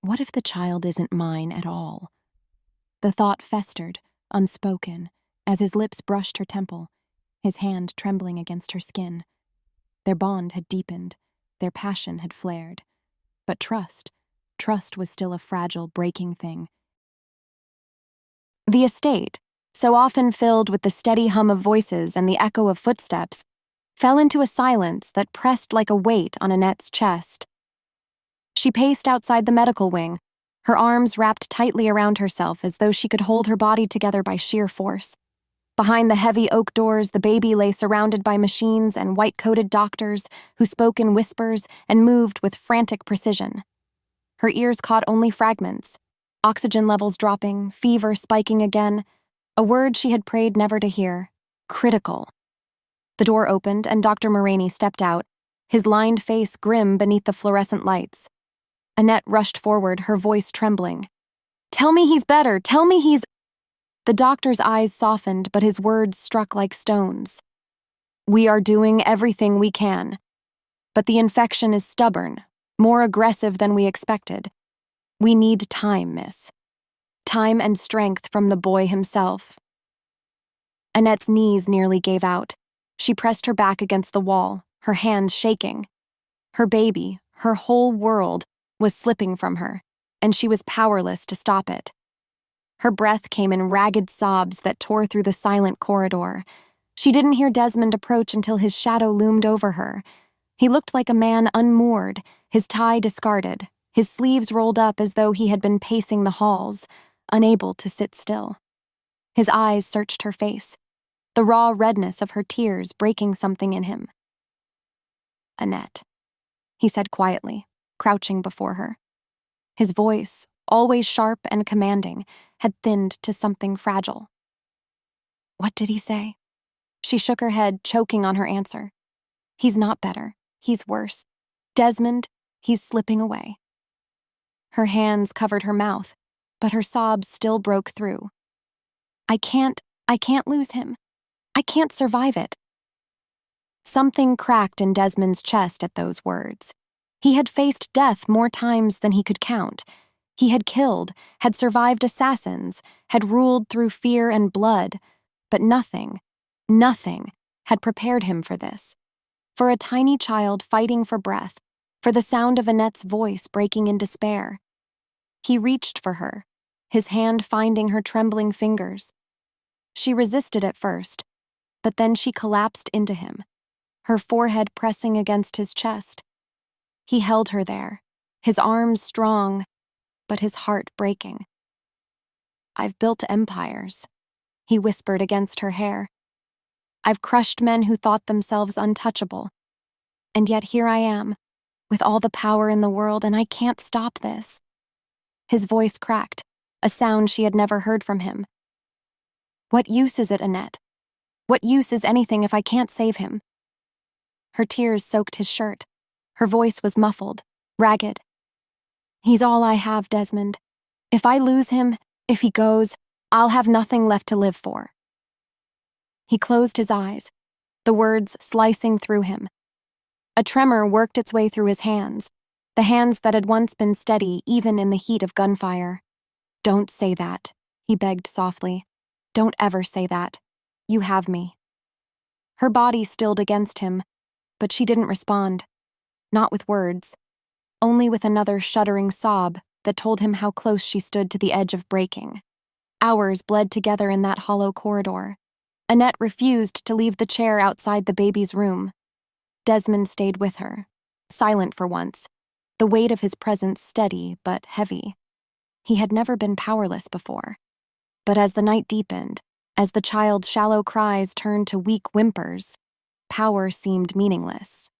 Speaker 1: What if the child isn't mine at all? The thought festered, unspoken, as his lips brushed her temple, his hand trembling against her skin. Their bond had deepened, their passion had flared. But trust was still a fragile, breaking thing. The estate, so often filled with the steady hum of voices and the echo of footsteps, fell into a silence that pressed like a weight on Annette's chest. She paced outside the medical wing, her arms wrapped tightly around herself as though she could hold her body together by sheer force. Behind the heavy oak doors, the baby lay surrounded by machines and white-coated doctors who spoke in whispers and moved with frantic precision. Her ears caught only fragments, oxygen levels dropping, fever spiking again, a word she had prayed never to hear: critical. The door opened and Dr. Mulroney stepped out, his lined face grim beneath the fluorescent lights. Annette rushed forward, her voice trembling. "Tell me he's better! Tell me he's—" The doctor's eyes softened, but his words struck like stones. "We are doing everything we can. But the infection is stubborn, more aggressive than we expected. We need time, miss. Time and strength from the boy himself." Annette's knees nearly gave out. She pressed her back against the wall, her hands shaking. Her baby, her whole world, was slipping from her, and she was powerless to stop it. Her breath came in ragged sobs that tore through the silent corridor. She didn't hear Desmond approach until his shadow loomed over her. He looked like a man unmoored, his tie discarded, his sleeves rolled up as though he had been pacing the halls, unable to sit still. His eyes searched her face, the raw redness of her tears breaking something in him. "Annette," he said quietly, crouching before her. His voice, always sharp and commanding, had thinned to something fragile. "What did he say?" She shook her head, choking on her answer. "He's not better. He's worse. Desmond, he's slipping away." Her hands covered her mouth, but her sobs still broke through. I can't lose him. I can't survive it." Something cracked in Desmond's chest at those words. He had faced death more times than he could count. He had killed, had survived assassins, had ruled through fear and blood, but nothing had prepared him for this. For a tiny child fighting for breath, for the sound of Annette's voice breaking in despair. He reached for her, his hand finding her trembling fingers. She resisted at first, but then she collapsed into him, her forehead pressing against his chest. He held her there, his arms strong, but his heart breaking. I've built empires, he whispered against her hair. I've crushed men who thought themselves untouchable. And yet here I am, with all the power in the world, and I can't stop this. His voice cracked, a sound she had never heard from him. What use is it, Annette? What use is anything if I can't save him? Her tears soaked his shirt. Her voice was muffled, ragged. He's all I have, Desmond. If I lose him, if he goes, I'll have nothing left to live for. He closed his eyes, the words slicing through him. A tremor worked its way through his hands, the hands that had once been steady even in the heat of gunfire. Don't say that, he begged softly. Don't ever say that. You have me. Her body stilled against him, but she didn't respond. Not with words, only with another shuddering sob that told him how close she stood to the edge of breaking. Hours bled together in that hollow corridor. Annette refused to leave the chair outside the baby's room. Desmond stayed with her, silent for once, the weight of his presence steady but heavy. He had never been powerless before. But as the night deepened, as the child's shallow cries turned to weak whimpers, power seemed meaningless.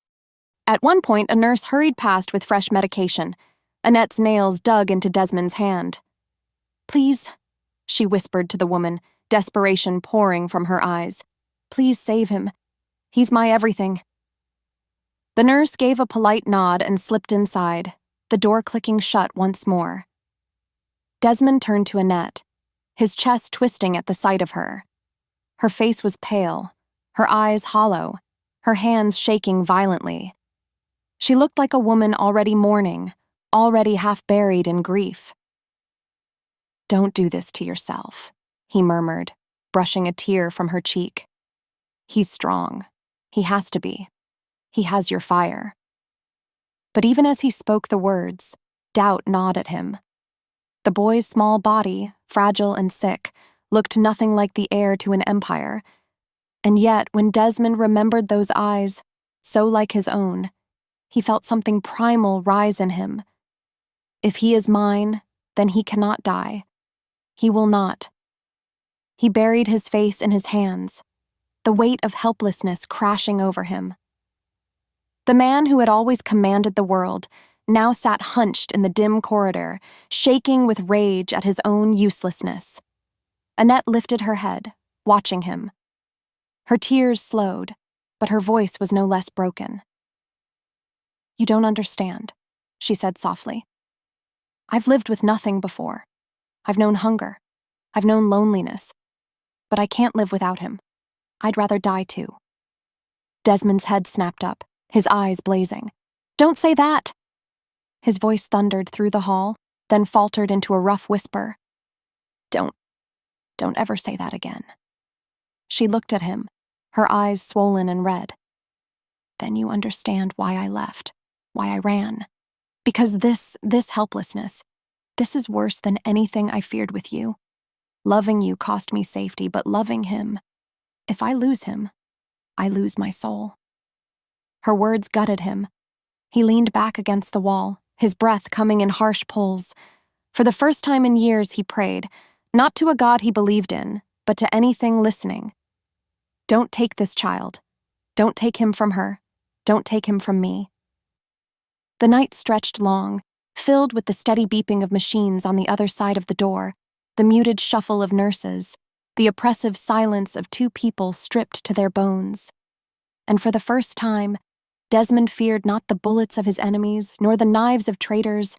Speaker 1: At one point, a nurse hurried past with fresh medication. Annette's nails dug into Desmond's hand. Please, she whispered to the woman, desperation pouring from her eyes. Please save him. He's my everything. The nurse gave a polite nod and slipped inside, the door clicking shut once more. Desmond turned to Annette, his chest twisting at the sight of her. Her face was pale, her eyes hollow, her hands shaking violently. She looked like a woman already mourning, already half buried in grief. Don't do this to yourself, he murmured, brushing a tear from her cheek. He's strong. He has to be. He has your fire. But even as he spoke the words, doubt gnawed at him. The boy's small body, fragile and sick, looked nothing like the heir to an empire. And yet, when Desmond remembered those eyes, so like his own, he felt something primal rise in him. If he is mine, then he cannot die. He will not. He buried his face in his hands, the weight of helplessness crashing over him. The man who had always commanded the world now sat hunched in the dim corridor, shaking with rage at his own uselessness. Annette lifted her head, watching him. Her tears slowed, but her voice was no less broken. You don't understand, she said softly. I've lived with nothing before. I've known hunger. I've known loneliness. But I can't live without him. I'd rather die too. Desmond's head snapped up, his eyes blazing. Don't say that! His voice thundered through the hall, then faltered into a rough whisper. Don't ever say that again. She looked at him, her eyes swollen and red. Then you understand why I left, why I ran. Because this helplessness, this is worse than anything I feared with you. Loving you cost me safety, but loving him, if I lose him, I lose my soul. Her words gutted him. He leaned back against the wall, his breath coming in harsh pulls. For the first time in years, he prayed, not to a God he believed in, but to anything listening. Don't take this child. Don't take him from her. Don't take him from me. The night stretched long, filled with the steady beeping of machines on the other side of the door, the muted shuffle of nurses, the oppressive silence of two people stripped to their bones. And for the first time, Desmond feared not the bullets of his enemies, nor the knives of traitors,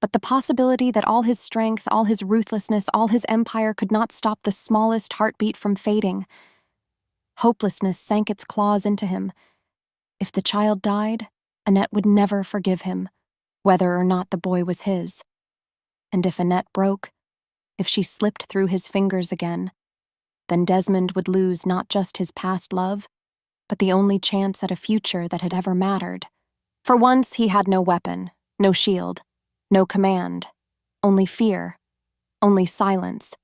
Speaker 1: but the possibility that all his strength, all his ruthlessness, all his empire could not stop the smallest heartbeat from fading. Hopelessness sank its claws into him. If the child died, Annette would never forgive him, whether or not the boy was his. And if Annette broke, if she slipped through his fingers again, then Desmond would lose not just his past love, but the only chance at a future that had ever mattered. For once he had no weapon, no shield, no command, only fear, only silence,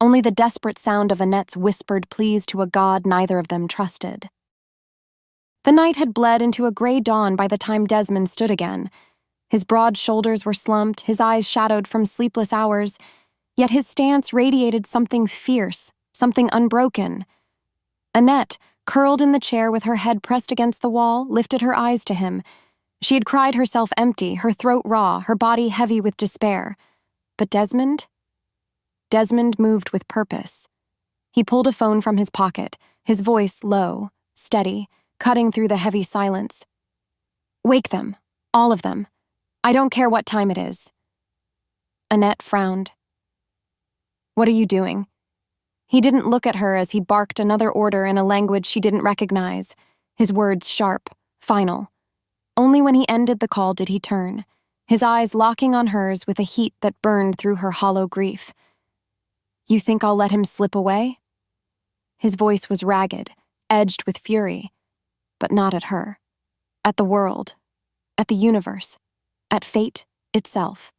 Speaker 1: only the desperate sound of Annette's whispered pleas to a God neither of them trusted. The night had bled into a gray dawn by the time Desmond stood again. His broad shoulders were slumped, his eyes shadowed from sleepless hours, yet his stance radiated something fierce, something unbroken. Annette, curled in the chair with her head pressed against the wall, lifted her eyes to him. She had cried herself empty, her throat raw, her body heavy with despair. But Desmond? Desmond moved with purpose. He pulled a phone from his pocket, his voice low, steady, cutting through the heavy silence. "Wake them, all of them. I don't care what time it is." Annette frowned. "What are you doing?" He didn't look at her as he barked another order in a language she didn't recognize, his words sharp, final. Only when he ended the call did he turn, his eyes locking on hers with a heat that burned through her hollow grief. "You think I'll let him slip away?" His voice was ragged, edged with fury, but not at her. At the world, at the universe, at fate itself.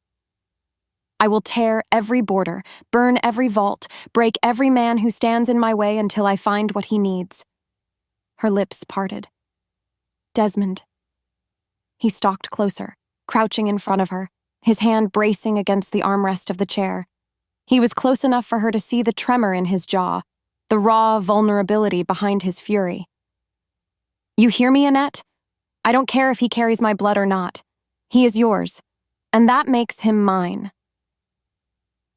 Speaker 1: "I will tear every border, burn every vault, break every man who stands in my way until I find what he needs." Her lips parted. "Desmond." He stalked closer, crouching in front of her, his hand bracing against the armrest of the chair. He was close enough for her to see the tremor in his jaw, the raw vulnerability behind his fury. "You hear me, Annette? I don't care if he carries my blood or not. He is yours, and that makes him mine."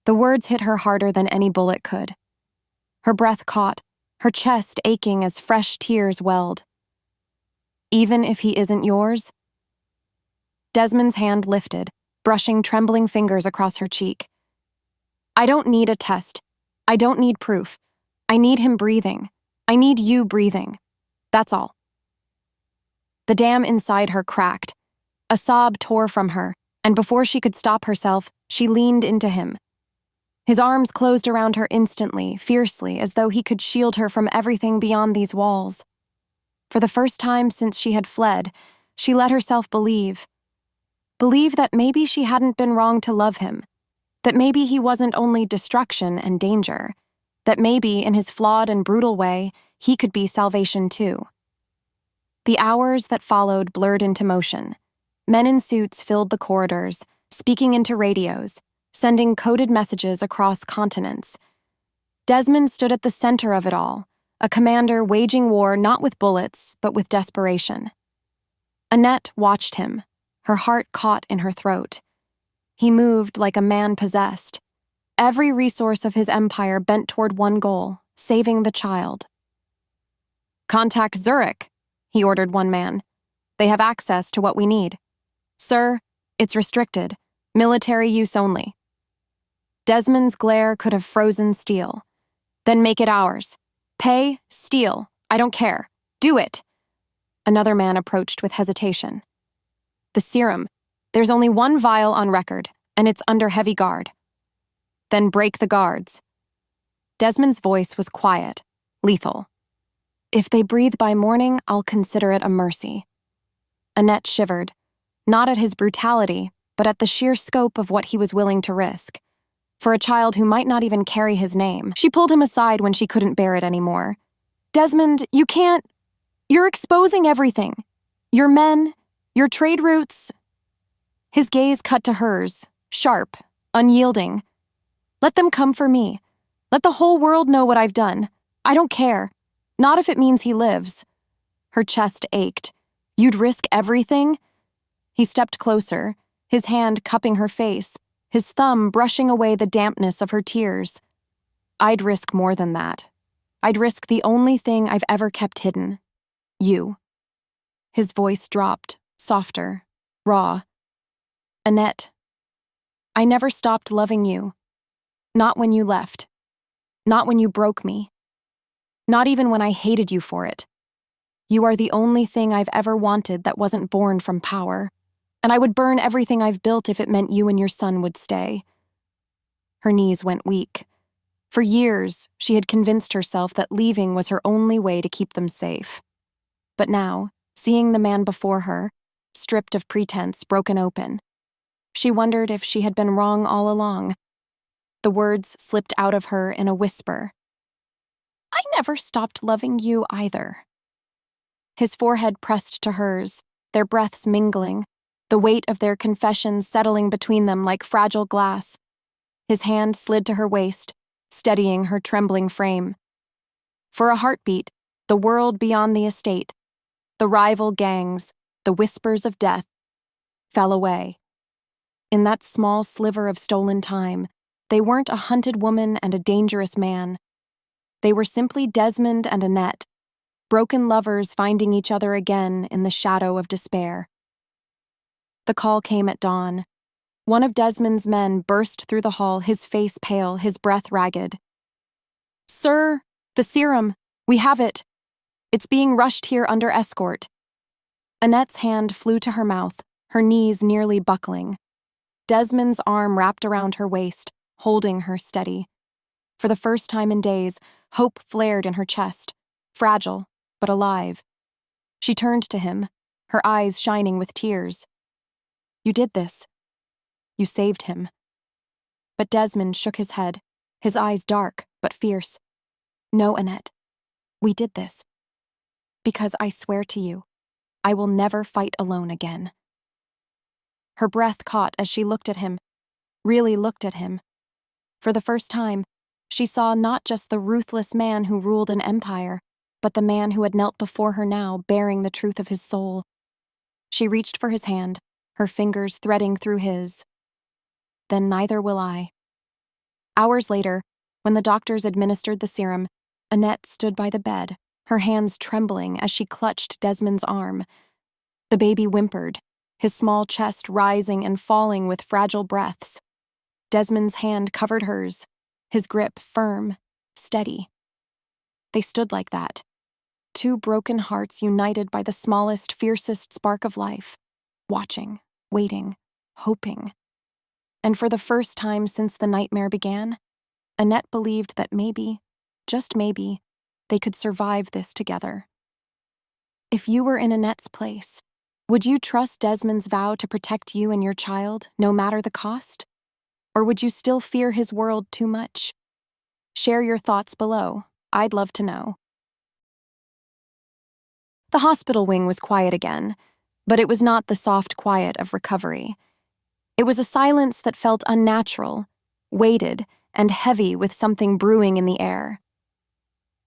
Speaker 1: The words hit her harder than any bullet could. Her breath caught, her chest aching as fresh tears welled. "Even if he isn't yours?" Desmond's hand lifted, brushing trembling fingers across her cheek. "I don't need a test. I don't need proof. I need him breathing. I need you breathing. That's all." The dam inside her cracked. A sob tore from her, and before she could stop herself, she leaned into him. His arms closed around her instantly, fiercely, as though he could shield her from everything beyond these walls. For the first time since she had fled, she let herself believe that maybe she hadn't been wrong to love him, that maybe he wasn't only destruction and danger, that maybe, in his flawed and brutal way, he could be salvation too. The hours that followed blurred into motion. Men in suits filled the corridors, speaking into radios, sending coded messages across continents. Desmond stood at the center of it all, a commander waging war not with bullets, but with desperation. Annette watched him, her heart caught in her throat. He moved like a man possessed. Every resource of his empire bent toward one goal, saving the child. "Contact Zurich," he ordered one man. "They have access to what we need." "Sir, it's restricted. Military use only." Desmond's glare could have frozen steel. "Then make it ours. Pay, steal, I don't care. Do it." Another man approached with hesitation. "The serum. There's only one vial on record, and it's under heavy guard." "Then break the guards." Desmond's voice was quiet, lethal. "If they breathe by morning, I'll consider it a mercy." Annette shivered, not at his brutality, but at the sheer scope of what he was willing to risk. For a child who might not even carry his name, she pulled him aside when she couldn't bear it anymore. "Desmond, you can't. You're exposing everything. Your men, your trade routes." His gaze cut to hers, sharp, unyielding. "Let them come for me. Let the whole world know what I've done. I don't care. Not if it means he lives." Her chest ached. "You'd risk everything?" He stepped closer, his hand cupping her face, his thumb brushing away the dampness of her tears. "I'd risk more than that. I'd risk the only thing I've ever kept hidden. You." His voice dropped, softer, raw. "Annette, I never stopped loving you. Not when you left. Not when you broke me. Not even when I hated you for it. You are the only thing I've ever wanted that wasn't born from power, and I would burn everything I've built if it meant you and your son would stay." Her knees went weak. For years, she had convinced herself that leaving was her only way to keep them safe. But now, seeing the man before her, stripped of pretense, broken open, she wondered if she had been wrong all along. The words slipped out of her in a whisper. "I never stopped loving you either." His forehead pressed to hers, their breaths mingling, the weight of their confessions settling between them like fragile glass. His hand slid to her waist, steadying her trembling frame. For a heartbeat, the world beyond the estate, the rival gangs, the whispers of death, fell away. In that small sliver of stolen time, they weren't a hunted woman and a dangerous man. They were simply Desmond and Annette, broken lovers finding each other again in the shadow of despair. The call came at dawn. One of Desmond's men burst through the hall, his face pale, his breath ragged. "Sir, the serum, we have it. It's being rushed here under escort." Annette's hand flew to her mouth, her knees nearly buckling. Desmond's arm wrapped around her waist, holding her steady. For the first time in days, hope flared in her chest, fragile, but alive. She turned to him, her eyes shining with tears. "You did this. You saved him." But Desmond shook his head, his eyes dark but fierce. "No, Annette. We did this. Because I swear to you, I will never fight alone again." Her breath caught as she looked at him, really looked at him. For the first time, she saw not just the ruthless man who ruled an empire, but the man who had knelt before her now, bearing the truth of his soul. She reached for his hand, her fingers threading through his. "Then neither will I." Hours later, when the doctors administered the serum, Annette stood by the bed, her hands trembling as she clutched Desmond's arm. The baby whimpered, his small chest rising and falling with fragile breaths. Desmond's hand covered hers, his grip firm, steady. They stood like that, two broken hearts united by the smallest, fiercest spark of life, watching, waiting, hoping. And for the first time since the nightmare began, Annette believed that maybe, just maybe, they could survive this together. If you were in Annette's place, would you trust Desmond's vow to protect you and your child, no matter the cost? Or would you still fear his world too much? Share your thoughts below. I'd love to know. The hospital wing was quiet again, but it was not the soft quiet of recovery. It was a silence that felt unnatural, weighted, and heavy with something brewing in the air.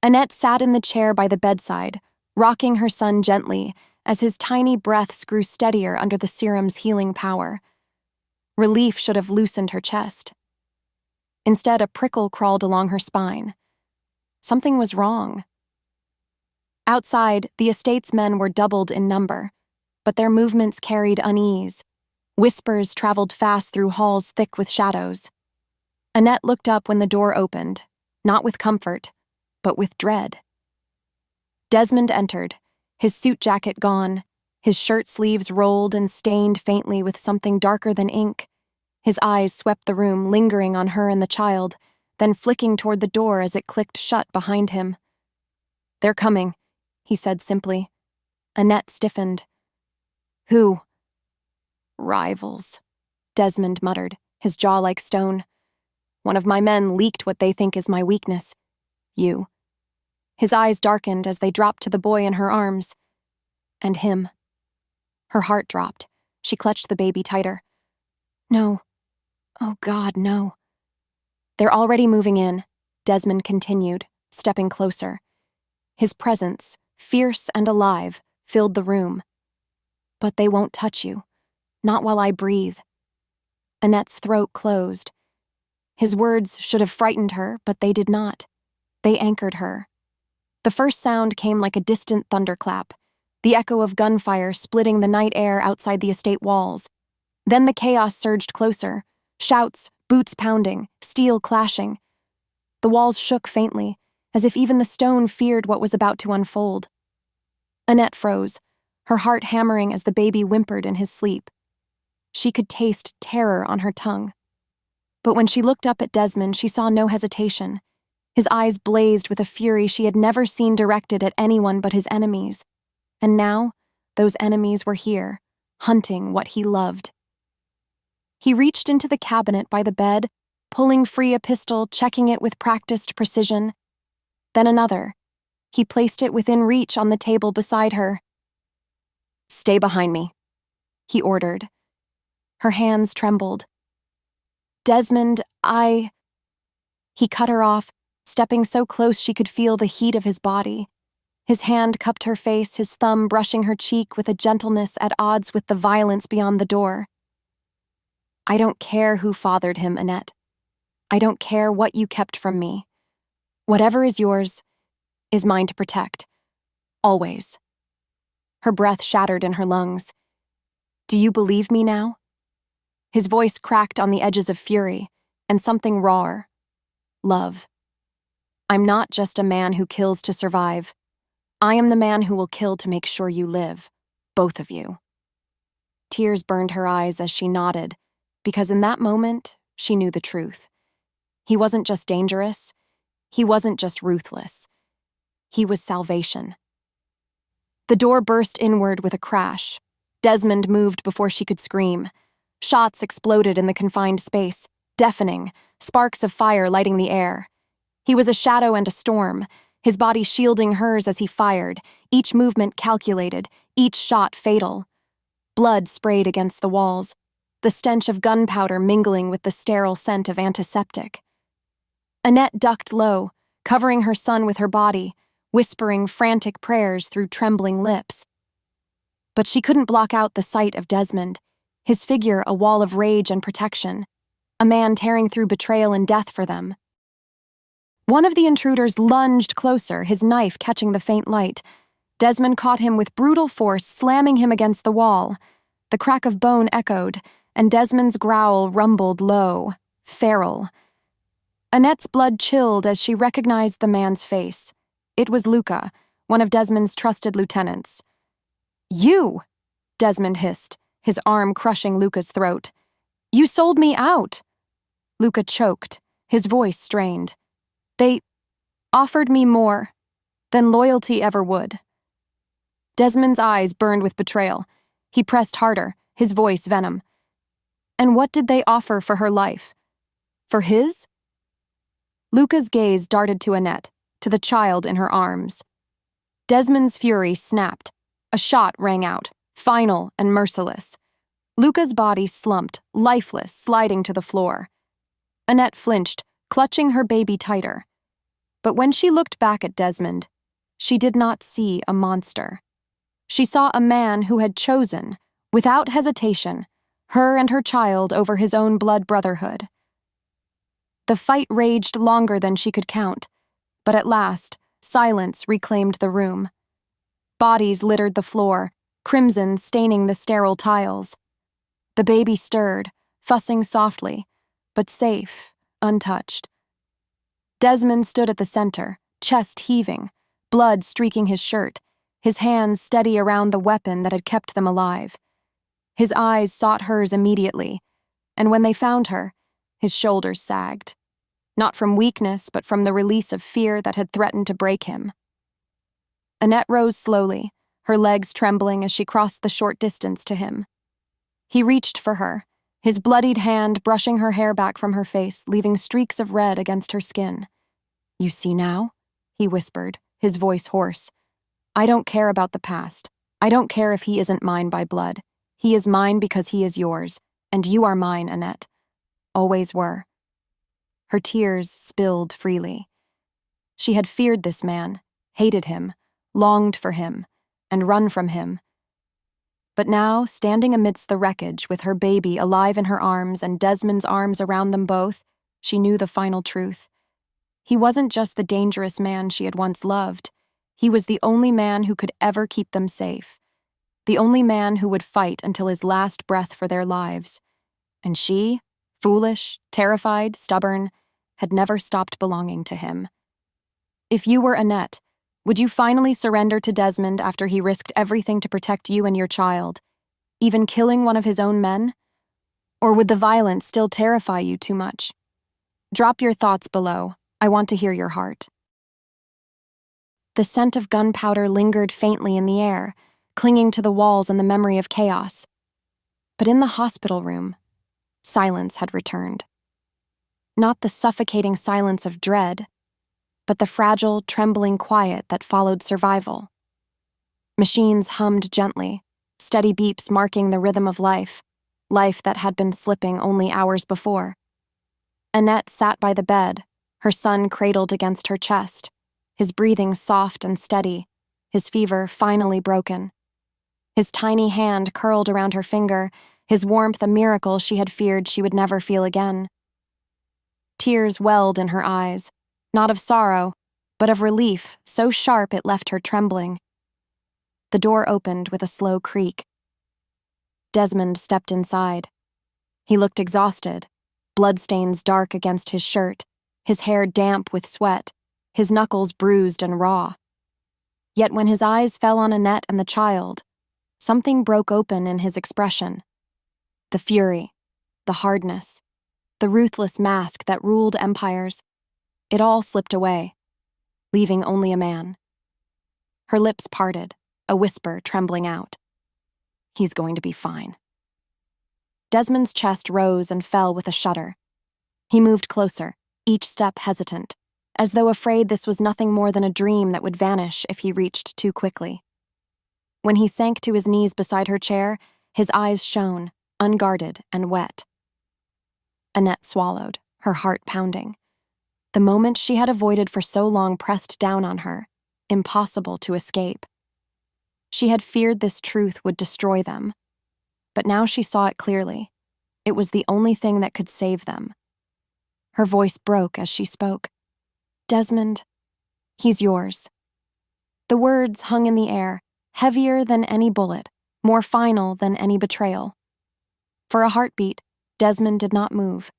Speaker 1: Annette sat in the chair by the bedside, rocking her son gently as his tiny breaths grew steadier under the serum's healing power. Relief should have loosened her chest. Instead, a prickle crawled along her spine. Something was wrong. Outside, the estate's men were doubled in number, but their movements carried unease. Whispers traveled fast through halls thick with shadows. Annette looked up when the door opened, not with comfort, but with dread. Desmond entered, his suit jacket gone, his shirt sleeves rolled and stained faintly with something darker than ink. His eyes swept the room, lingering on her and the child, then flicking toward the door as it clicked shut behind him. "They're coming," he said simply. Annette stiffened. "Who?" "Rivals," Desmond muttered, his jaw like stone. "One of my men leaked what they think is my weakness. You." His eyes darkened as they dropped to the boy in her arms. "And him." Her heart dropped. She clutched the baby tighter. "No. Oh God, no." "They're already moving in," Desmond continued, stepping closer. His presence, fierce and alive, filled the room. "But they won't touch you. Not while I breathe." Annette's throat closed. His words should have frightened her, but they did not. They anchored her. The first sound came like a distant thunderclap, the echo of gunfire splitting the night air outside the estate walls. Then the chaos surged closer, shouts, boots pounding, steel clashing. The walls shook faintly, as if even the stone feared what was about to unfold. Annette froze, her heart hammering as the baby whimpered in his sleep. She could taste terror on her tongue. But when she looked up at Desmond, she saw no hesitation. His eyes blazed with a fury she had never seen directed at anyone but his enemies. And now, those enemies were here, hunting what he loved. He reached into the cabinet by the bed, pulling free a pistol, checking it with practiced precision. Then another. He placed it within reach on the table beside her. "Stay behind me," he ordered. Her hands trembled. Desmond, He cut her off, stepping so close she could feel the heat of his body. His hand cupped her face, his thumb brushing her cheek with a gentleness at odds with the violence beyond the door. I don't care who fathered him, Annette. I don't care what you kept from me. Whatever is yours is mine to protect. Always. Her breath shattered in her lungs. Do you believe me now? His voice cracked on the edges of fury, and something rawer. Love. I'm not just a man who kills to survive. I am the man who will kill to make sure you live, both of you. Tears burned her eyes as she nodded, because in that moment, she knew the truth. He wasn't just dangerous. He wasn't just ruthless. He was salvation. The door burst inward with a crash. Desmond moved before she could scream. Shots exploded in the confined space, deafening, sparks of fire lighting the air. He was a shadow and a storm, his body shielding hers as he fired, each movement calculated, each shot fatal. Blood sprayed against the walls, the stench of gunpowder mingling with the sterile scent of antiseptic. Annette ducked low, covering her son with her body, whispering frantic prayers through trembling lips. But she couldn't block out the sight of Desmond, his figure a wall of rage and protection, a man tearing through betrayal and death for them. One of the intruders lunged closer, his knife catching the faint light. Desmond caught him with brutal force, slamming him against the wall. The crack of bone echoed, and Desmond's growl rumbled low, feral. Annette's blood chilled as she recognized the man's face. It was Luca, one of Desmond's trusted lieutenants. You! Desmond hissed, his arm crushing Luca's throat. You sold me out! Luca choked, his voice strained. They offered me more than loyalty ever would. Desmond's eyes burned with betrayal. He pressed harder, his voice venom. And what did they offer for her life? For his? Luca's gaze darted to Annette, to the child in her arms. Desmond's fury snapped. A shot rang out, final and merciless. Luca's body slumped, lifeless, sliding to the floor. Annette flinched, clutching her baby tighter. But when she looked back at Desmond, she did not see a monster. She saw a man who had chosen, without hesitation, her and her child over his own blood brotherhood. The fight raged longer than she could count, but at last, silence reclaimed the room. Bodies littered the floor, crimson staining the sterile tiles. The baby stirred, fussing softly, but safe, untouched. Desmond stood at the center, chest heaving, blood streaking his shirt, his hands steady around the weapon that had kept them alive. His eyes sought hers immediately, and when they found her, his shoulders sagged. Not from weakness, but from the release of fear that had threatened to break him. Annette rose slowly, her legs trembling as she crossed the short distance to him. He reached for her, his bloodied hand brushing her hair back from her face, leaving streaks of red against her skin. You see now? He whispered, his voice hoarse. I don't care about the past. I don't care if he isn't mine by blood. He is mine because he is yours, and you are mine, Annette. Always were. Her tears spilled freely. She had feared this man, hated him, longed for him, and run from him. But now, standing amidst the wreckage with her baby alive in her arms and Desmond's arms around them both, she knew the final truth. He wasn't just the dangerous man she had once loved. He was the only man who could ever keep them safe. The only man who would fight until his last breath for their lives. And she, foolish, terrified, stubborn, had never stopped belonging to him. If you were Annette, would you finally surrender to Desmond after he risked everything to protect you and your child, even killing one of his own men? Or would the violence still terrify you too much? Drop your thoughts below. I want to hear your heart. The scent of gunpowder lingered faintly in the air, clinging to the walls and the memory of chaos. But in the hospital room, silence had returned. Not the suffocating silence of dread, but the fragile, trembling quiet that followed survival. Machines hummed gently, steady beeps marking the rhythm of life, life that had been slipping only hours before. Annette sat by the bed, her son cradled against her chest, his breathing soft and steady, his fever finally broken. His tiny hand curled around her finger, his warmth a miracle she had feared she would never feel again. Tears welled in her eyes, not of sorrow, but of relief so sharp it left her trembling. The door opened with a slow creak. Desmond stepped inside. He looked exhausted, bloodstains dark against his shirt, his hair damp with sweat, his knuckles bruised and raw. Yet when his eyes fell on Annette and the child, something broke open in his expression. The fury, the hardness, the ruthless mask that ruled empires, it all slipped away, leaving only a man. Her lips parted, a whisper trembling out. He's going to be fine. Desmond's chest rose and fell with a shudder. He moved closer, each step hesitant, as though afraid this was nothing more than a dream that would vanish if he reached too quickly. When he sank to his knees beside her chair, his eyes shone, unguarded and wet. Annette swallowed, her heart pounding. The moment she had avoided for so long pressed down on her, impossible to escape. She had feared this truth would destroy them, but now she saw it clearly. It was the only thing that could save them. Her voice broke as she spoke. Desmond, he's yours. The words hung in the air, heavier than any bullet, more final than any betrayal. For a heartbeat, Desmond did not move.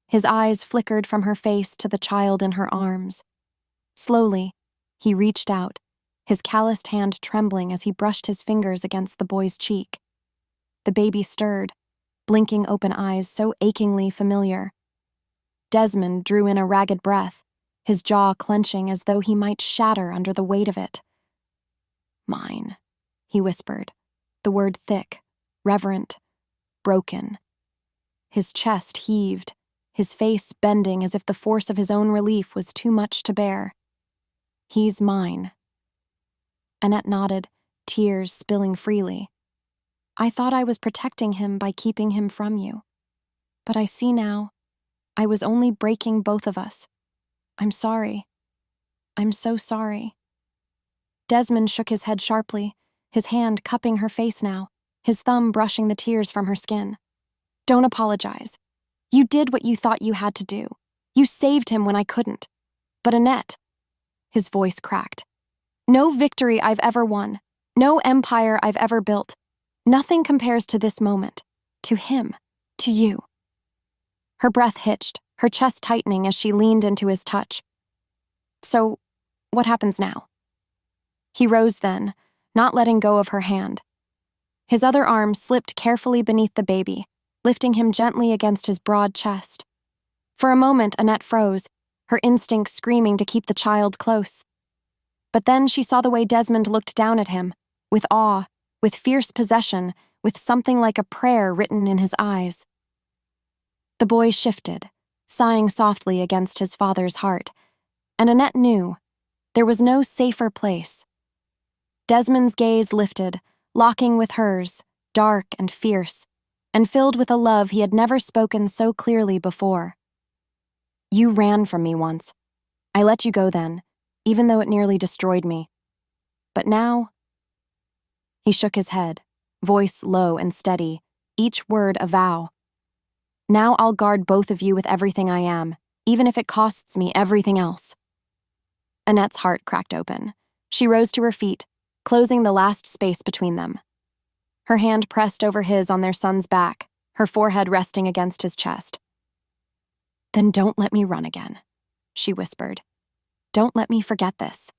Speaker 1: His eyes flickered from her face to the child in her arms. Slowly, he reached out, his calloused hand trembling as he brushed his fingers against the boy's cheek. The baby stirred, blinking open eyes so achingly familiar. Desmond drew in a ragged breath, his jaw clenching as though he might shatter under the weight of it. Mine, he whispered, the word thick, reverent, broken. His chest heaved, his face bending as if the force of his own relief was too much to bear. He's mine. Annette nodded, tears spilling freely. I thought I was protecting him by keeping him from you. But I see now, I was only breaking both of us. I'm sorry. I'm so sorry. Desmond shook his head sharply, his hand cupping her face now, his thumb brushing the tears from her skin. Don't apologize. You did what you thought you had to do. You saved him when I couldn't. But Annette, his voice cracked. No victory I've ever won, no empire I've ever built, nothing compares to this moment, to him, to you. Her breath hitched, her chest tightening as she leaned into his touch. So, what happens now? He rose then, not letting go of her hand. His other arm slipped carefully beneath the baby, lifting him gently against his broad chest. For a moment, Annette froze, her instinct screaming to keep the child close. But then she saw the way Desmond looked down at him, with awe, with fierce possession, with something like a prayer written in his eyes. The boy shifted, sighing softly against his father's heart, and Annette knew there was no safer place. Desmond's gaze lifted, locking with hers, dark and fierce, and filled with a love he had never spoken so clearly before. You ran from me once. I let you go then, even though it nearly destroyed me. But now... He shook his head, voice low and steady, each word a vow. Now I'll guard both of you with everything I am, even if it costs me everything else. Annette's heart cracked open. She rose to her feet, closing the last space between them. Her hand pressed over his on their son's back, her forehead resting against his chest. Then don't let me run again, she whispered. Don't let me forget this.